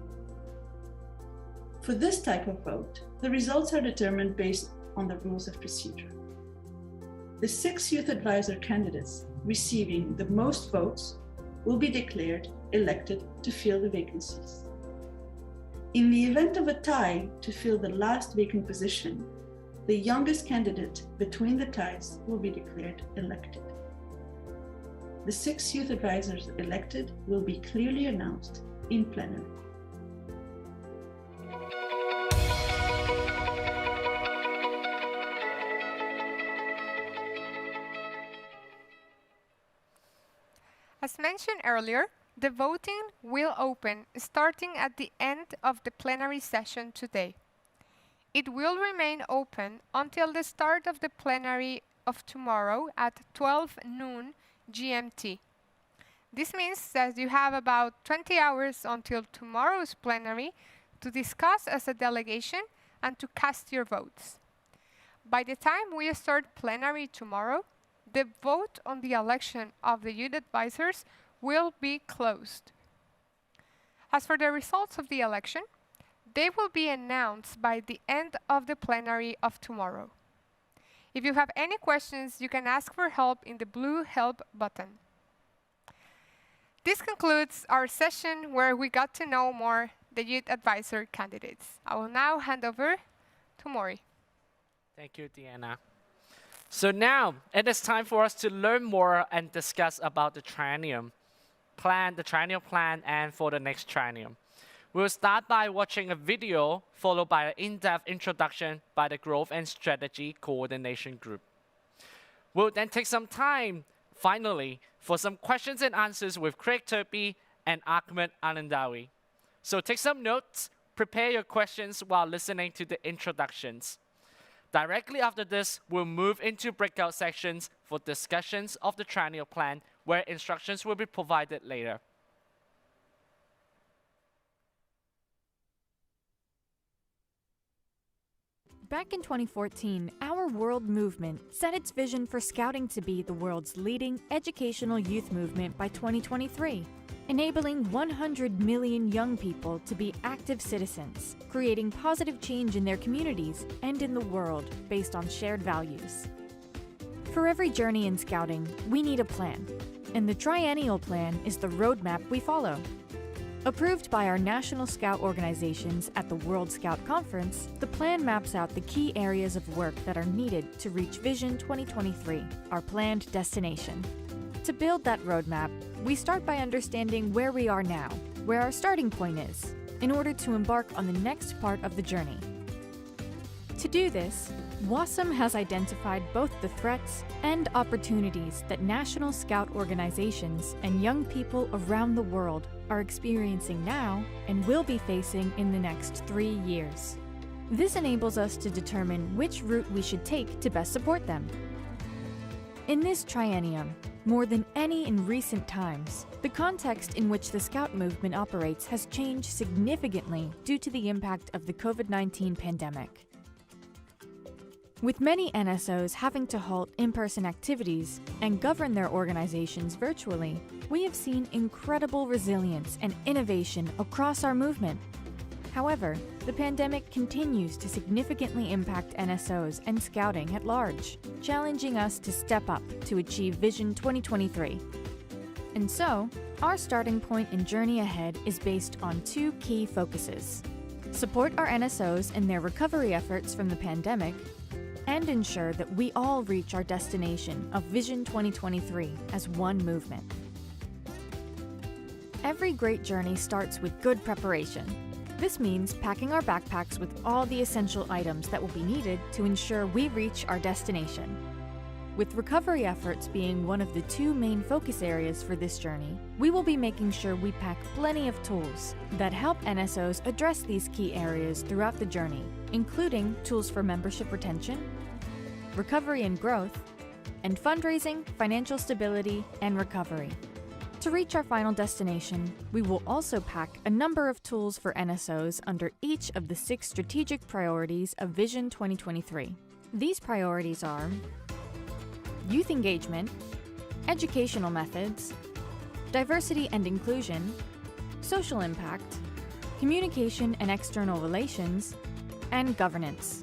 [SPEAKER 22] For this type of vote, the results are determined based on the rules of procedure. The 6 youth advisor candidates receiving the most votes will be declared elected to fill the vacancies. In the event of a tie to fill the last vacant position, the youngest candidate between the ties will be declared elected. The 6 youth advisors elected will be clearly announced in plenary.
[SPEAKER 1] As mentioned earlier, the voting will open starting at the end of the plenary session today. It will remain open until the start of the plenary of tomorrow at 12 noon GMT. This means that you have about 20 hours until tomorrow's plenary to discuss as a delegation and to cast your votes. By the time we start plenary tomorrow, the vote on the election of the youth advisors will be closed. As for the results of the election, they will be announced by the end of the plenary of tomorrow. If you have any questions, you can ask for help in the blue help button. This concludes our session where we got to know more the youth advisor candidates. I will now hand over to Maury.
[SPEAKER 2] Thank you, Deanna. So now it is time for us to learn more and discuss about the triennial plan, and for the next triennium. We'll start by watching a video followed by an in-depth introduction by the Growth and Strategy Coordination Group. We'll then take some time, finally, for some questions and answers with Craig Turpie and Ahmad Alhendawi. So take some notes, prepare your questions while listening to the introductions. Directly after this, we'll move into breakout sections for discussions of the triennial plan, where instructions will be provided later.
[SPEAKER 3] Back in 2014, our World Movement set its vision for Scouting to be the world's leading educational youth movement by 2023, enabling 100 million young people to be active citizens, creating positive change in their communities and in the world based on shared values. For every journey in Scouting, we need a plan, and the Triennial Plan is the roadmap we follow. Approved by our national Scout organizations at the World Scout Conference, the plan maps out the key areas of work that are needed to reach Vision 2023, our planned destination. To build that roadmap, we start by understanding where we are now, where our starting point is, in order to embark on the next part of the journey. To do this, WOSM has identified both the threats and opportunities that national Scout organizations and young people around the world are experiencing now and will be facing in the next 3 years. This enables us to determine which route we should take to best support them. In this triennium, more than any in recent times, the context in which the Scout movement operates has changed significantly due to the impact of the COVID-19 pandemic. With many NSOs having to halt in-person activities and govern their organizations virtually, we have seen incredible resilience and innovation across our movement. However, the pandemic continues to significantly impact NSOs and Scouting at large, challenging us to step up to achieve Vision 2023. And so, our starting point and journey ahead is based on two key focuses: support our NSOs in their recovery efforts from the pandemic, and ensure that we all reach our destination of Vision 2023 as one movement. Every great journey starts with good preparation. This means packing our backpacks with all the essential items that will be needed to ensure we reach our destination. With recovery efforts being one of the two main focus areas for this journey, we will be making sure we pack plenty of tools that help NSOs address these key areas throughout the journey, including tools for membership retention, recovery and growth, and fundraising, financial stability, and recovery. To reach our final destination, we will also pack a number of tools for NSOs under each of the 6 strategic priorities of Vision 2023. These priorities are youth engagement, educational methods, diversity and inclusion, social impact, communication and external relations, and governance.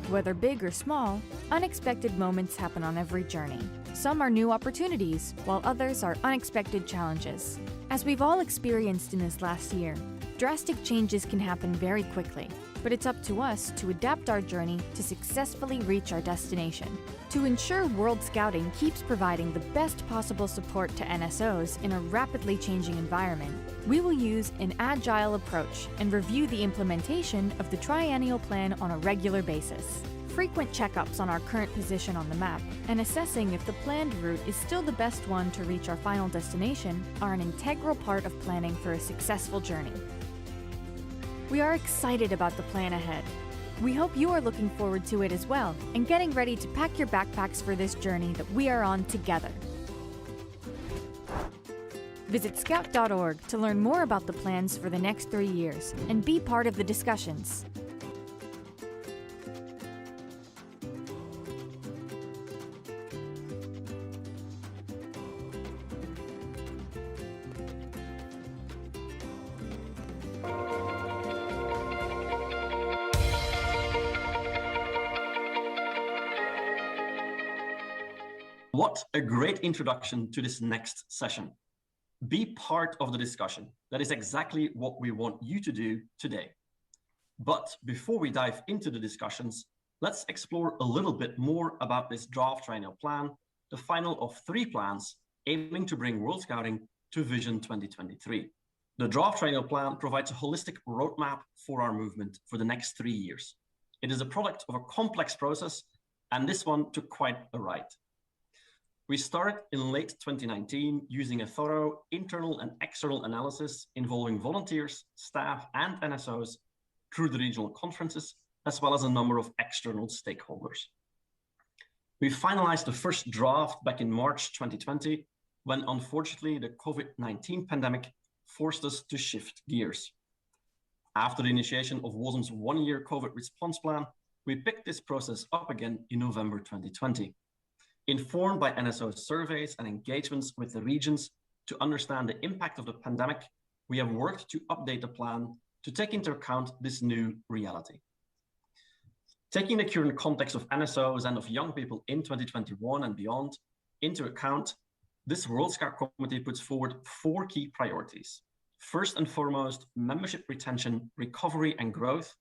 [SPEAKER 3] Whether big or small, unexpected moments happen on every journey. Some are new opportunities, while others are unexpected challenges. As we've all experienced in this last year, drastic changes can happen very quickly, but it's up to us to adapt our journey to successfully reach our destination. To ensure World Scouting keeps providing the best possible support to NSOs in a rapidly changing environment, we will use an agile approach and review the implementation of the Triennial Plan on a regular basis. Frequent checkups on our current position on the map and assessing if the planned route is still the best one to reach our final destination are an integral part of planning for a successful journey. We are excited about the plan ahead. We hope you are looking forward to it as well and getting ready to pack your backpacks for this journey that we are on together. Visit scout.org to learn more about the plans for the next 3 years and be part of the discussions.
[SPEAKER 4] What a great introduction to this next session. Be part of the discussion. That is exactly what we want you to do today. But before we dive into the discussions, let's explore a little bit more about this draft triennial plan, the final of 3 plans aiming to bring World Scouting to Vision 2023. The draft triennial plan provides a holistic roadmap for our movement for the next 3 years. It is a product of a complex process, and this one took quite a ride. We started in late 2019 using a thorough internal and external analysis involving volunteers, staff, and NSOs through the regional conferences, as well as a number of external stakeholders. We finalized the first draft back in March 2020, when unfortunately the COVID-19 pandemic forced us to shift gears. After the initiation of WOSM's 1-year COVID response plan, we picked this process up again in November 2020. Informed by NSO surveys and engagements with the regions to understand the impact of the pandemic, we have worked to update the plan to take into account this new reality. Taking the current context of NSOs and of young people in 2021 and beyond into account, this World Scout Committee puts forward 4 key priorities. First and foremost, membership retention, recovery and growth.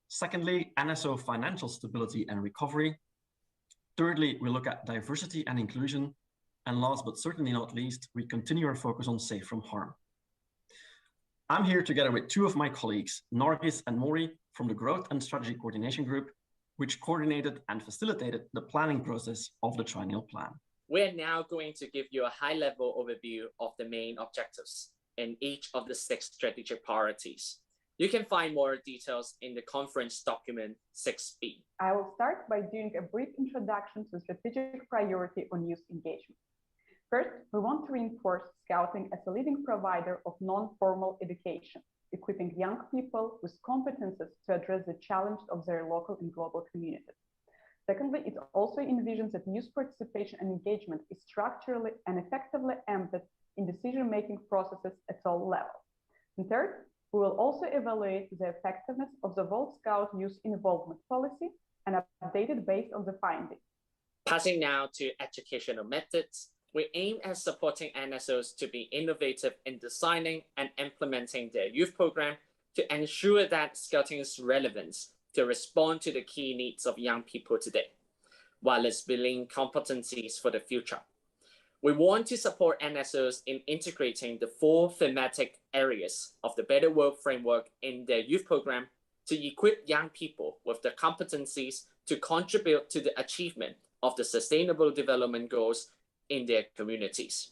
[SPEAKER 4] Secondly, NSO financial stability and recovery. Thirdly, we look at diversity and inclusion. And last but certainly not least, we continue our focus on safe from harm. I'm here together with 2 of my colleagues, Nargis and Mori, from the Growth and Strategy Coordination Group, which coordinated and facilitated the planning process of the Triennial Plan.
[SPEAKER 2] We're now going to give you a high-level overview of the main objectives in each of the 6 strategic priorities. You can find more details in the conference document 6B.
[SPEAKER 5] I will start by doing a brief introduction to strategic priority on youth engagement. First, we want to reinforce Scouting as a leading provider of non-formal education, equipping young people with competences to address the challenge of their local and global communities. Secondly, it also envisions that youth participation and engagement is structurally and effectively embedded in decision-making processes at all levels. And third, we will also evaluate the effectiveness of the World Scout Youth Involvement Policy and update it based on the findings.
[SPEAKER 2] Passing now to educational methods, we aim at supporting NSOs to be innovative in designing and implementing their youth program to ensure that Scouting is relevant to respond to the key needs of young people today, while it's building competencies for the future. We want to support NSOs in integrating the 4 thematic areas of the Better World framework in their youth program to equip young people with the competencies to contribute to the achievement of the Sustainable Development Goals in their communities.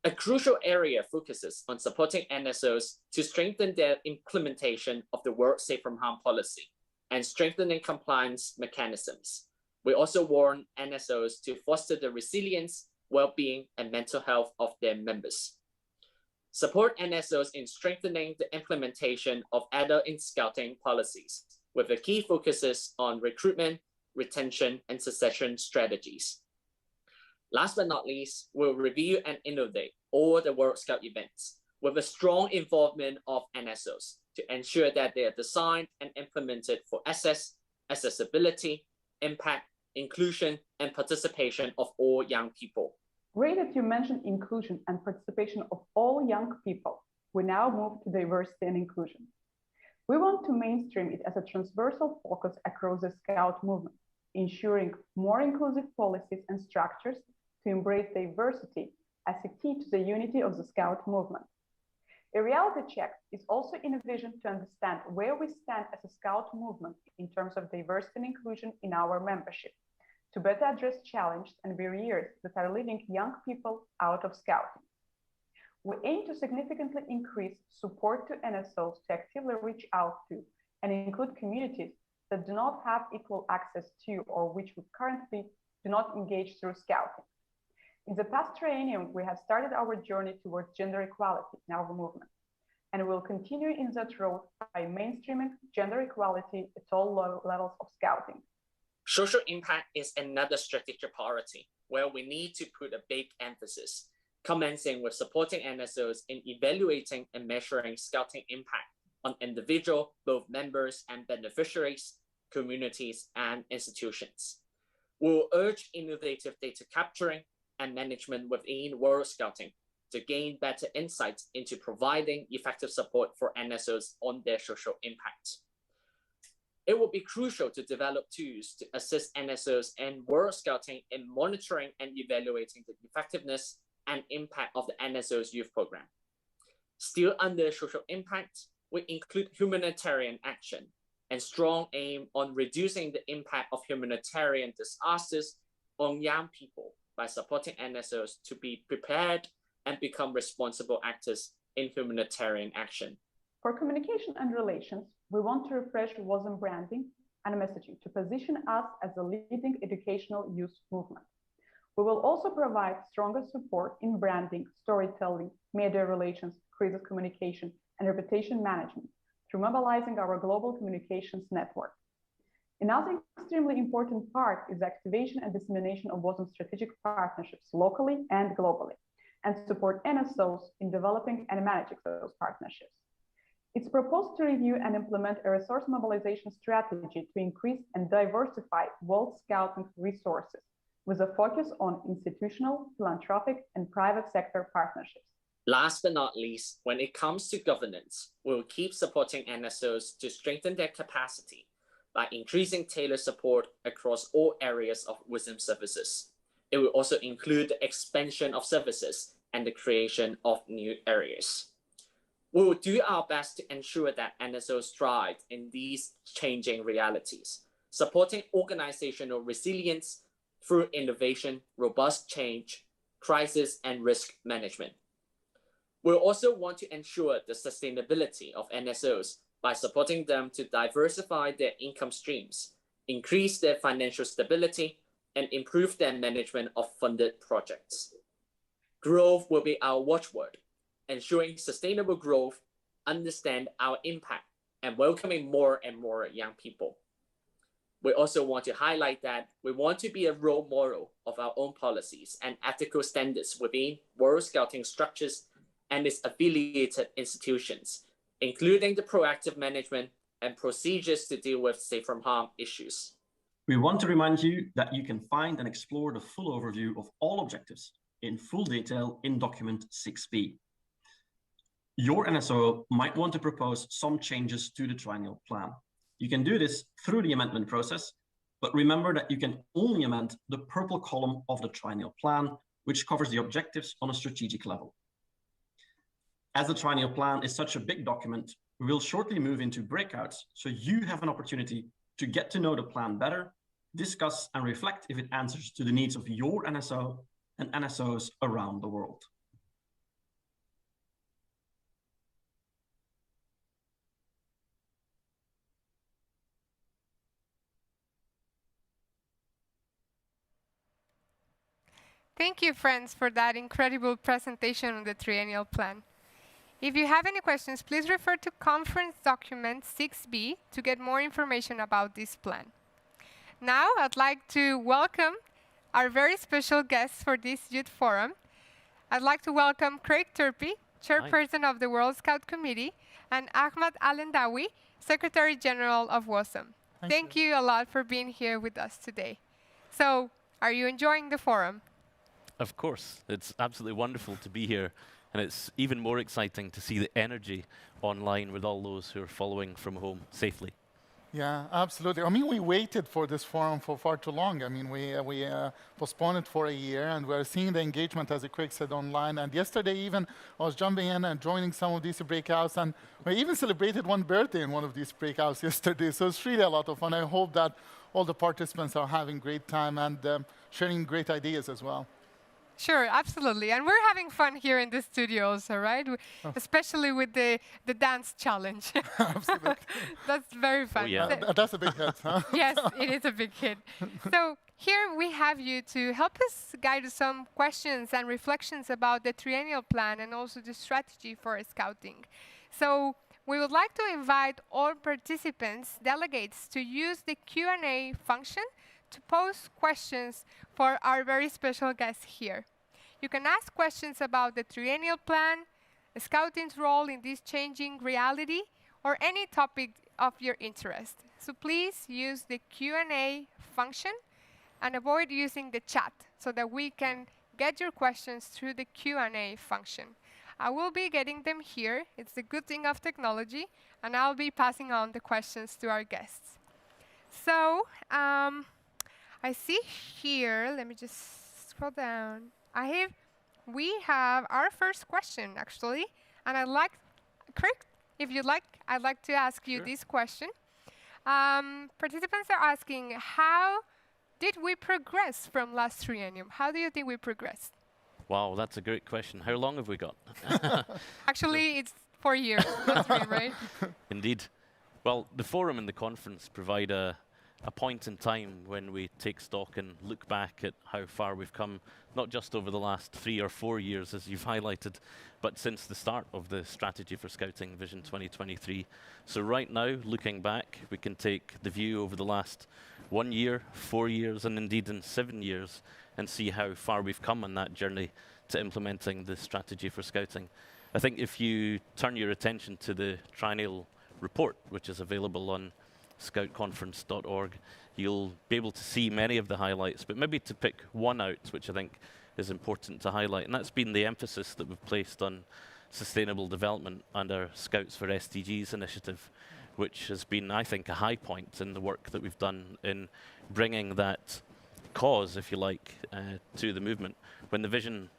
[SPEAKER 2] A crucial area focuses on supporting NSOs to strengthen their implementation of the World Safe from Harm policy and strengthening compliance mechanisms. We also warn NSOs to foster the resilience, well-being, and mental health of their members. Support NSOs in strengthening the implementation of adult in Scouting policies, with the key focuses on recruitment, retention, and succession strategies. Last but not least, we'll review and innovate all the World Scout events with a strong involvement of NSOs to ensure that they are designed and implemented for accessibility, impact, inclusion, and participation of all young people.
[SPEAKER 5] Great that you mentioned inclusion and participation of all young people. We now move to diversity and inclusion. We want to mainstream it as a transversal focus across the Scout movement, ensuring more inclusive policies and structures to embrace diversity as a key to the unity of the Scout movement. A reality check is also envisioned to understand where we stand as a Scout movement in terms of diversity and inclusion in our membership, to better address challenges and barriers that are leaving young people out of Scouting. We aim to significantly increase support to NSOs to actively reach out to and include communities that do not have equal access to or which would currently do not engage through Scouting. In the past triennium, we have started our journey towards gender equality in our movement, and we'll continue in that road by mainstreaming gender equality at all levels of Scouting.
[SPEAKER 2] Social impact is another strategic priority where we need to put a big emphasis, commencing with supporting NSOs in evaluating and measuring Scouting impact on individual, both members and beneficiaries, communities, and institutions. We will urge innovative data capturing and management within World Scouting to gain better insights into providing effective support for NSOs on their social impact. It will be crucial to develop tools to assist NSOs and World Scouting in monitoring and evaluating the effectiveness and impact of the NSO's youth program. Still under social impact, we include humanitarian action and strong aim on reducing the impact of humanitarian disasters on young people by supporting NSOs to be prepared and become responsible actors in humanitarian action.
[SPEAKER 5] For communication and relations, we want to refresh WOSM branding and messaging to position us as a leading educational youth movement. We will also provide stronger support in branding, storytelling, media relations, crisis communication, and reputation management through mobilizing our global communications network. Another extremely important part is the activation and dissemination of WOSM strategic partnerships locally and globally, and support NSOs in developing and managing those partnerships. It's proposed to review and implement a resource mobilization strategy to increase and diversify World Scouting resources with a focus on institutional, philanthropic, and private sector partnerships.
[SPEAKER 2] Last but not least, when it comes to governance, we will keep supporting NSOs to strengthen their capacity by increasing tailored support across all areas of WOSM services. It will also include the expansion of services and the creation of new areas. We will do our best to ensure that NSOs thrive in these changing realities, supporting organizational resilience through innovation, robust change, crisis, and risk management.
[SPEAKER 6] We'll also want to ensure the sustainability of NSOs by supporting them to diversify their income streams, increase their financial stability, and improve their management of funded projects. Growth will be our watchword, ensuring sustainable growth, understand our impact, and welcoming more and more young people. We also want to highlight that we want to be a role model of our own policies and ethical standards within World Scouting structures and its affiliated institutions, including the proactive management and procedures to deal with safe from harm issues.
[SPEAKER 4] We want to remind you that you can find and explore the full overview of all objectives in full detail in document 6B. Your NSO might want to propose some changes to the triennial plan. You can do this through the amendment process, but remember that you can only amend the purple column of the triennial plan, which covers the objectives on a strategic level. As the triennial plan is such a big document, we will shortly move into breakouts, so you have an opportunity to get to know the plan better, discuss and reflect if it answers to the needs of your NSO and NSOs around the world.
[SPEAKER 1] Thank you, friends, for that incredible presentation on the Triennial Plan. If you have any questions, please refer to conference document 6B to get more information about this plan. Now, I'd like to welcome our very special guests for this Youth Forum. I'd like to welcome Craig Turpie, Chairperson of the World Scout Committee, and Ahmad Alhendawi, Secretary General of WOSM. Thank you a lot for being here with us today. So, are you enjoying the forum?
[SPEAKER 7] Of course. It's absolutely wonderful to be here. And it's even more exciting to see the energy online with all those who are following from home safely.
[SPEAKER 23] Yeah, absolutely. I mean, we waited for this forum for far too long. I mean, we postponed it for a year, and we're seeing the engagement, as Craig said, online. And yesterday even, I was jumping in and joining some of these breakouts, and we even celebrated one birthday in one of these breakouts yesterday. So it's really a lot of fun. I hope that all the participants are having great time and sharing great ideas as well.
[SPEAKER 1] Sure, absolutely. And we're having fun here in the studio also, right? Especially with the dance challenge.
[SPEAKER 23] Absolutely.
[SPEAKER 1] That's very fun.
[SPEAKER 7] Oh, yeah.
[SPEAKER 23] That's a big hit, huh?
[SPEAKER 1] Yes, it is a big hit. So here we have you to help us guide some questions and reflections about the Triennial Plan and also the strategy for scouting. So we would like to invite all participants, delegates, to use the Q&A function to pose questions for our very special guests here. You can ask questions about the Triennial Plan, Scouting's role in this changing reality, or any topic of your interest. So please use the Q&A function and avoid using the chat so that we can get your questions through the Q&A function. I will be getting them here. It's the good thing of technology, and I'll be passing on the questions to our guests. So, I see here, let me just scroll down. We have our first question, actually. And I'd like, Craig, if you'd like, I'd like to ask you this question. Participants are asking, how did we progress from last triennium? How do you think we progressed?
[SPEAKER 7] Wow, that's a great question. How long have we got?
[SPEAKER 1] Actually, it's 4 years, not 3, right?
[SPEAKER 7] Indeed. Well, the forum and the conference provide a point in time when we take stock and look back at how far we've come, not just over the last 3 or 4 years, as you've highlighted, but since the start of the Strategy for Scouting Vision 2023. So right now, looking back, we can take the view over the last 1 year, 4 years, and indeed in 7 years, and see how far we've come on that journey to implementing the Strategy for Scouting. I think if you turn your attention to the triennial report, which is available on scoutconference.org, you'll be able to see many of the highlights, but maybe to pick one out, which I think is important to highlight, and that's been the emphasis that we've placed on sustainable development and our Scouts for SDGs initiative, which has been, I think, a high point in the work that we've done in bringing that cause, if you like, to the movement. When the vision,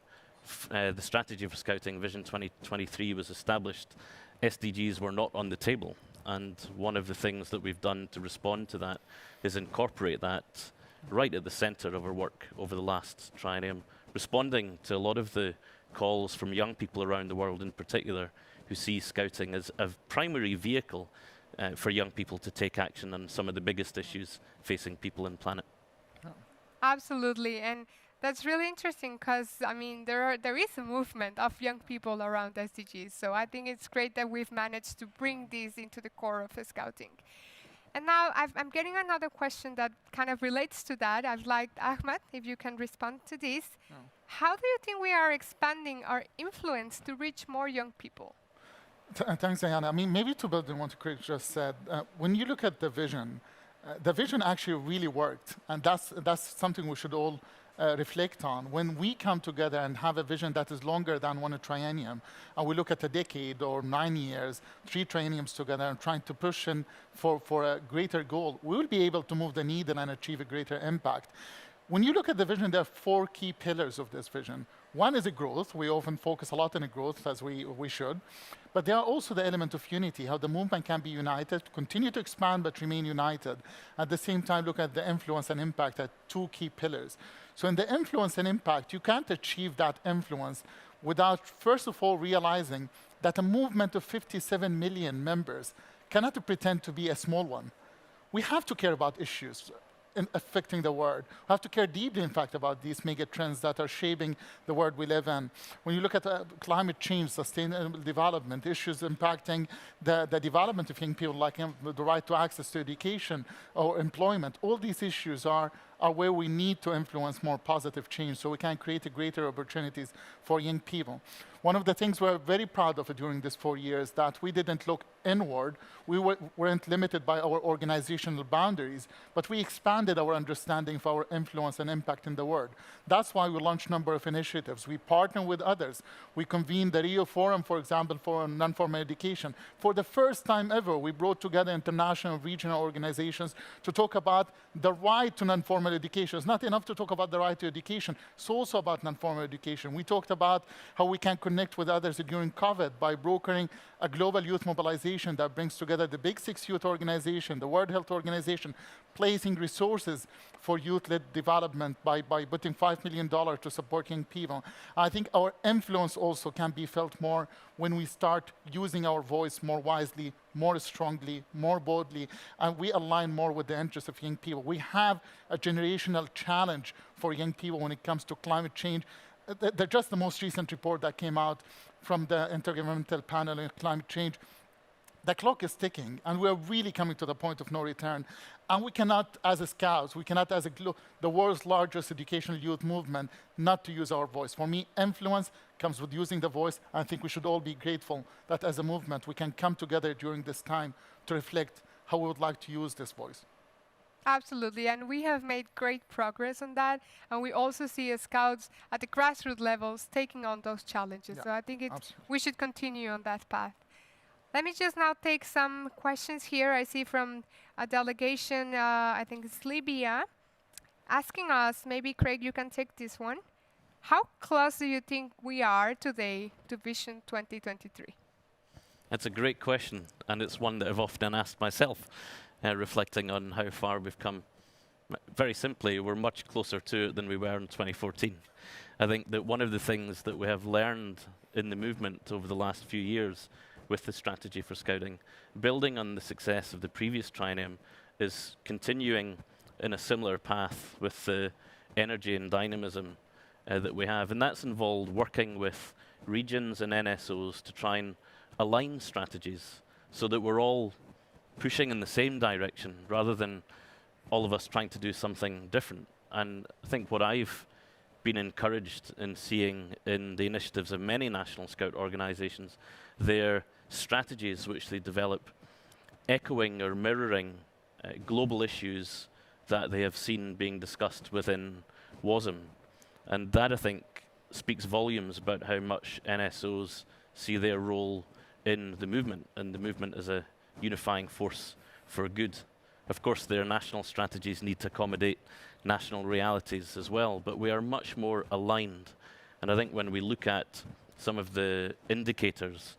[SPEAKER 7] the Strategy for Scouting Vision 2023 was established, SDGs were not on the table. And one of the things that we've done to respond to that is incorporate that right at the center of our work over the last triennium, responding to a lot of the calls from young people around the world in particular who see scouting as a primary vehicle for young people to take action on some of the biggest issues facing people and planet.
[SPEAKER 1] Absolutely, and that's really interesting because I mean there is a movement of young people around SDGs. So I think it's great that we've managed to bring these into the core of scouting. And now I'm getting another question that kind of relates to that. I'd like Ahmad, if you can respond to this. How do you think we are expanding our influence to reach more young people?
[SPEAKER 23] Thanks, Diana. I mean, maybe to build on what Craig just said, when you look at the vision actually really worked, and that's something we should all reflect on. When we come together and have a vision that is longer than one triennium, and we look at a decade or 9 years, 3 trienniums together, and trying to push in for a greater goal, we will be able to move the needle and achieve a greater impact. When you look at the vision, there are 4 key pillars of this vision. One is a growth. We often focus a lot on a growth, as we should. But there are also the element of unity, how the movement can be united, continue to expand, but remain united. At the same time, look at the influence and impact at 2 key pillars. So in the influence and impact, you can't achieve that influence without, first of all, realizing that a movement of 57 million members cannot pretend to be a small one. We have to care about issues affecting the world. We have to care deeply, in fact, about these mega trends that are shaping the world we live in. When you look at climate change, sustainable development, issues impacting the development of young people, like the right to access to education or employment, all these issues are where we need to influence more positive change so we can create greater opportunities for young people. One of the things we're very proud of during these 4 years that we didn't look inward. We weren't limited by our organizational boundaries, but we expanded our understanding of our influence and impact in the world. That's why we launched a number of initiatives. We partner with others. We convened the Rio Forum, for example, for non-formal education. For the first time ever, we brought together international, regional organizations to talk about the right to non-formal education. It's not enough to talk about the right to education. It's also about non-formal education. We talked about how we can connect with others during COVID by brokering a global youth mobilization that brings together the big 6 youth organizations, the World Health Organization, placing resources for youth-led development by putting $5 million to support young people. I think our influence also can be felt more when we start using our voice more wisely, more strongly, more boldly, and we align more with the interests of young people. We have a generational challenge for young people when it comes to climate change. Just the most recent report that came out from the Intergovernmental Panel on Climate Change, the clock is ticking, and we're really coming to the point of no return. And we cannot, as a Scouts, we cannot, as the world's largest educational youth movement, not to use our voice. For me, influence comes with using the voice. I think we should all be grateful that as a movement, we can come together during this time to reflect how we would like to use this voice.
[SPEAKER 1] Absolutely, and we have made great progress on that, and we also see Scouts at the grassroots levels taking on those challenges. So I think we should continue on that path. Let me just now take some questions here. I see from a delegation, I think it's Libya, asking us, maybe Craig, you can take this one. How close do you think we are today to Vision 2023?
[SPEAKER 7] That's a great question, and it's one that I've often asked myself, reflecting on how far we've come. Very simply, we're much closer to it than we were in 2014. I think that one of the things that we have learned in the movement over the last few years with the strategy for Scouting, building on the success of the previous triennium, is continuing in a similar path with the energy and dynamism that we have. And that's involved working with regions and NSOs to try and align strategies so that we're all pushing in the same direction rather than all of us trying to do something different. And I think what I've been encouraged in seeing in the initiatives of many National Scout organizations, their strategies which they develop echoing or mirroring global issues that they have seen being discussed within WOSM. And that, I think, speaks volumes about how much NSOs see their role in the movement, and the movement as a unifying force for good. Of course, their national strategies need to accommodate national realities as well, but we are much more aligned. And I think when we look at some of the indicators,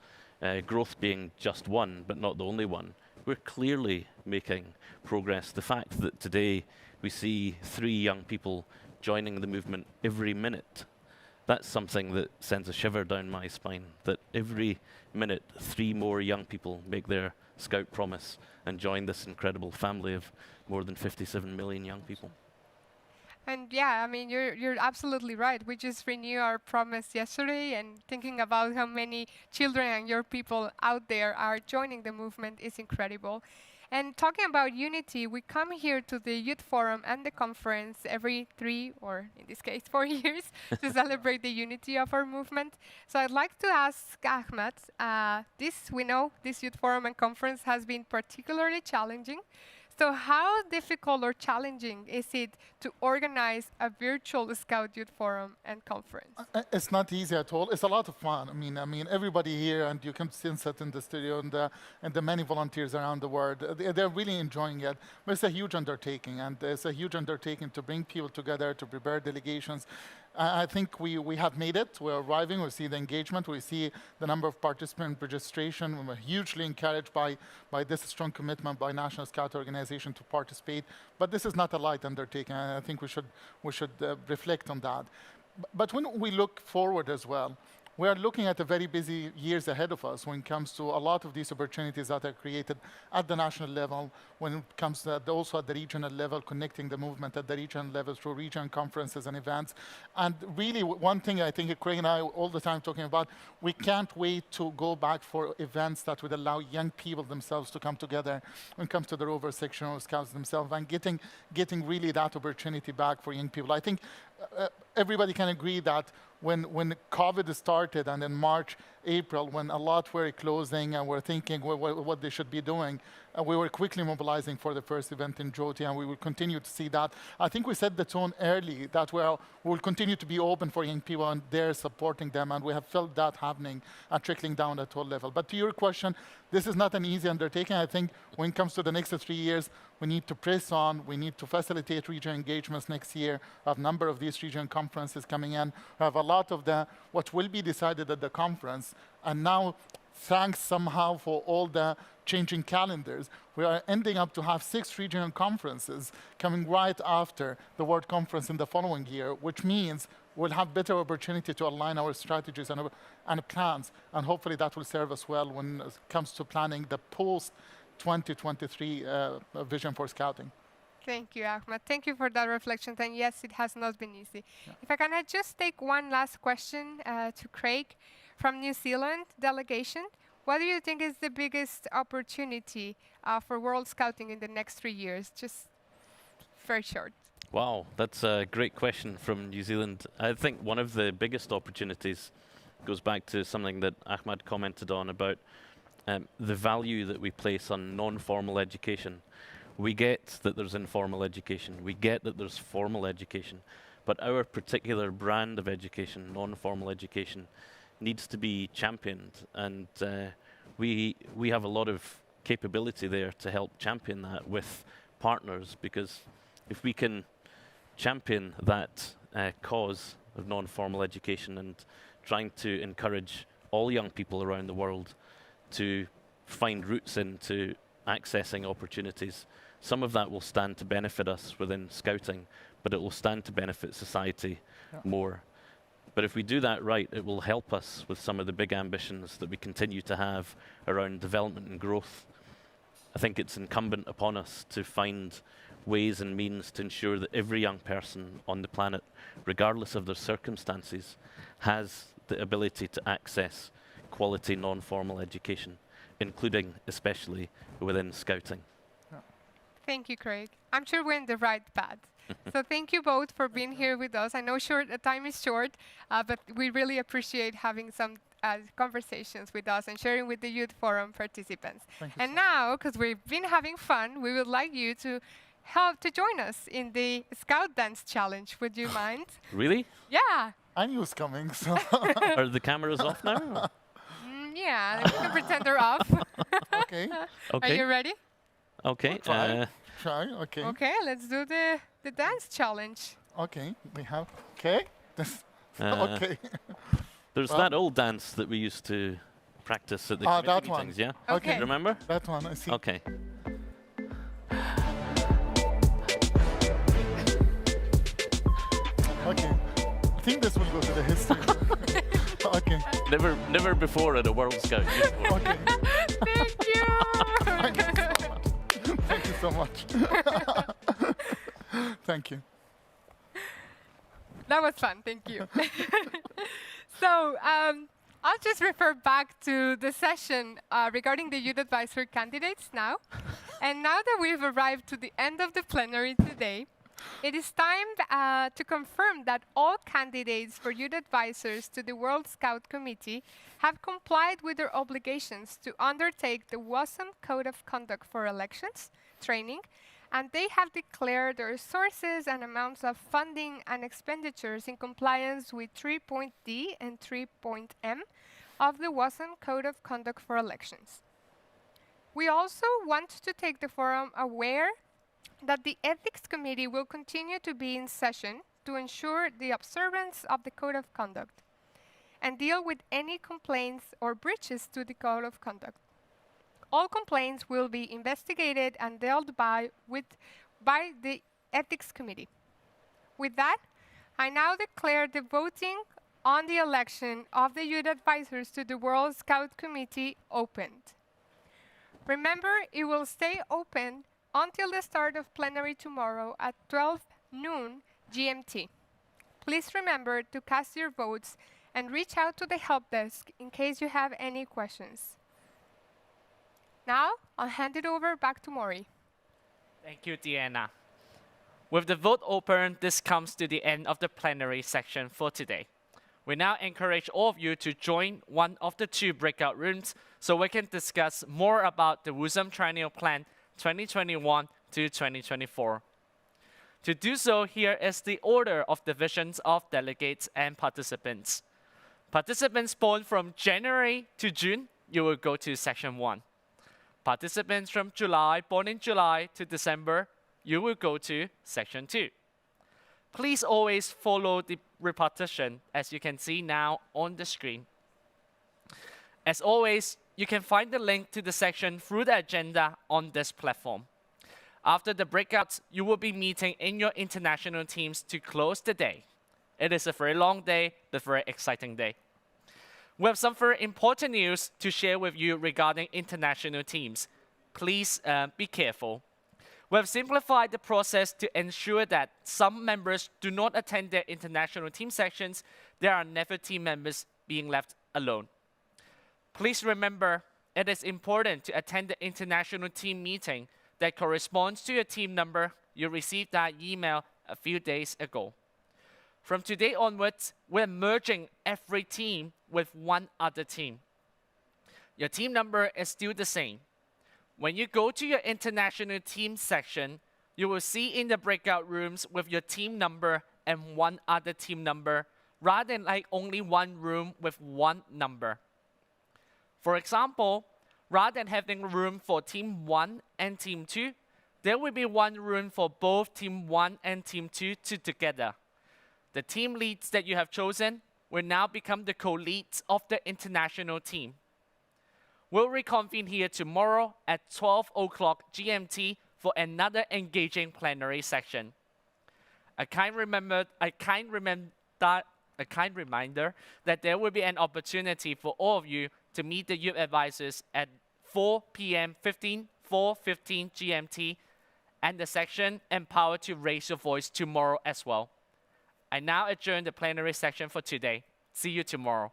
[SPEAKER 7] growth being just one, but not the only one, we're clearly making progress. The fact that today we see 3 young people joining the movement every minute, That's something that sends a shiver down my spine, that every minute 3 more young people make their Scout promise and join this incredible family of more than 57 million young people.
[SPEAKER 1] And yeah, I mean, you're absolutely right. We just renewed our promise yesterday, and thinking about how many children and young people out there are joining the movement is incredible. And talking about unity, we come here to the Youth Forum and the conference every 3, or in this case 4 years, to celebrate the unity of our movement. So I'd like to ask Ahmad, we know this Youth Forum and conference has been particularly challenging. So how difficult or challenging is it to organize a virtual Scout Youth Forum and conference?
[SPEAKER 23] It's not easy at all. It's a lot of fun. I mean, everybody here, and you can sense it in the studio, and the many volunteers around the world, they're really enjoying it. But it's a huge undertaking, and it's a huge undertaking to bring people together, to prepare delegations. I think we have made it. We're arriving. We see the engagement. We see the number of participant registration. We're hugely encouraged by this strong commitment by National Scout Organization to participate. But this is not a light undertaking. I think we should reflect on that. But when we look forward as well, we are looking at a very busy years ahead of us when it comes to a lot of these opportunities that are created at the national level, when it comes to also at the regional level, connecting the movement at the regional level through regional conferences and events. And really, one thing I think Craig and I all the time talking about, we can't wait to go back for events that would allow young people themselves to come together when it comes to the Rover section or Scouts themselves, and getting really that opportunity back for young people. I think everybody can agree that when COVID started, and in March, April, when a lot were closing and were thinking what they should be doing, we were quickly mobilizing for the first event in Jyoti, and we will continue to see that. I think we set the tone early that we'll continue to be open for young people, and they're supporting them, and we have felt that happening and trickling down at all level. But to your question, this is not an easy undertaking. I think when it comes to the next 3 years, we need to press on. We need to facilitate regional engagements next year. We have a number of these regional conferences coming in. We have a lot of what will be decided at the conference. And now, thanks somehow for all the changing calendars, we are ending up to have 6 regional conferences coming right after the World Conference in the following year, which means we'll have better opportunity to align our strategies and plans. And hopefully that will serve us well when it comes to planning the post-2023 vision for Scouting.
[SPEAKER 1] Thank you, Ahmad. Thank you for that reflection. And yes, it has not been easy. Yeah. If I can just take one last question to Craig from New Zealand delegation. What do you think is the biggest opportunity for World Scouting in the next 3 years? Just very short.
[SPEAKER 7] Wow, that's a great question from New Zealand. I think one of the biggest opportunities goes back to something that Ahmad commented on about the value that we place on non-formal education. We get that there's informal education, we get that there's formal education, but our particular brand of education, non-formal education, needs to be championed, and we have a lot of capability there to help champion that with partners, because if we can champion that cause of non-formal education and trying to encourage all young people around the world to find routes into accessing opportunities, some of that will stand to benefit us within Scouting, but it will stand to benefit society more. But if we do that right, it will help us with some of the big ambitions that we continue to have around development and growth. I think it's incumbent upon us to find ways and means to ensure that every young person on the planet, regardless of their circumstances, has the ability to access quality non-formal education, including especially within Scouting.
[SPEAKER 1] Thank you, Craig. I'm sure we're in the right path. So thank you both for being here with us. I know the time is short, but we really appreciate having some conversations with us and sharing with the Youth Forum participants. And now, because we've been having fun, we would like you to help to join us in the Scout Dance Challenge. Would you mind?
[SPEAKER 7] Really?
[SPEAKER 1] Yeah.
[SPEAKER 23] I knew it was coming. So
[SPEAKER 7] Are the cameras off now?
[SPEAKER 1] Yeah, we can pretend they're off.
[SPEAKER 23] Okay.
[SPEAKER 1] Are you ready?
[SPEAKER 7] Okay.
[SPEAKER 23] Try. Okay.
[SPEAKER 1] Okay, let's do the dance challenge.
[SPEAKER 23] Okay, we have. Okay. Okay.
[SPEAKER 7] There's that old dance that we used to practice at the committee meetings, yeah?
[SPEAKER 1] Okay.
[SPEAKER 7] Remember?
[SPEAKER 23] That one, I see.
[SPEAKER 7] Okay.
[SPEAKER 23] Okay. think this will go to the history. Okay.
[SPEAKER 7] Never before at a World Scout Youth Forum.
[SPEAKER 23] Okay.
[SPEAKER 1] Thank you.
[SPEAKER 23] Thank you so much. Thank you.
[SPEAKER 1] That was fun. Thank you. So I'll just refer back to the session regarding the youth advisor candidates now. And now that we've arrived to the end of the plenary today, it is time to confirm that all candidates for youth advisors to the World Scout Committee have complied with their obligations to undertake the WOSM Code of Conduct for Elections training, and they have declared their sources and amounts of funding and expenditures in compliance with 3.D and 3.M of the WOSM Code of Conduct for Elections. We also want to take the forum aware that the Ethics Committee will continue to be in session to ensure the observance of the Code of Conduct and deal with any complaints or breaches to the Code of Conduct. All complaints will be investigated and dealt by the Ethics Committee. With that, I now declare the voting on the election of the youth advisors to the World Scout Committee opened. Remember, it will stay open until the start of plenary tomorrow at 12 noon GMT. Please remember to cast your votes and reach out to the help desk in case you have any questions. Now, I'll hand it over back to Maury.
[SPEAKER 2] Thank you, Deanna. With the vote open, this comes to the end of the plenary section for today. We now encourage all of you to join one of the 2 breakout rooms so we can discuss more about the WOSM Triennial Plan 2021 to 2024. To do so, here is the order of divisions of delegates and participants. Participants born from January to June, you will go to section 1. Participants from July, born in July to December, you will go to section 2. Please always follow the repartition as you can see now on the screen. As always, you can find the link to the section through the agenda on this platform. After the breakouts, you will be meeting in your international teams to close the day. It is a very long day, but very exciting day. We have some very important news to share with you regarding international teams. Please be careful. We have simplified the process to ensure that some members do not attend their international team sections. There are never team members being left alone. Please remember, it is important to attend the international team meeting that corresponds to your team number. You received that email a few days ago. From today onwards, we're merging every team with one other team. Your team number is still the same. When you go to your international team section, you will see in the breakout rooms with your team number and one other team number, rather than like only one room with one number. For example, rather than having room for team 1 and team 2, there will be one room for both team 1 and team 2 together. The team leads that you have chosen will now become the co-leads of the international team. We'll reconvene here tomorrow at 12 o'clock GMT for another engaging plenary section. A kind reminder that there will be an opportunity for all of you to meet the youth advisors at 4 p.m. 4:15 GMT, and the section Empower to Raise Your Voice tomorrow as well. I now adjourn the plenary section for today. See you tomorrow.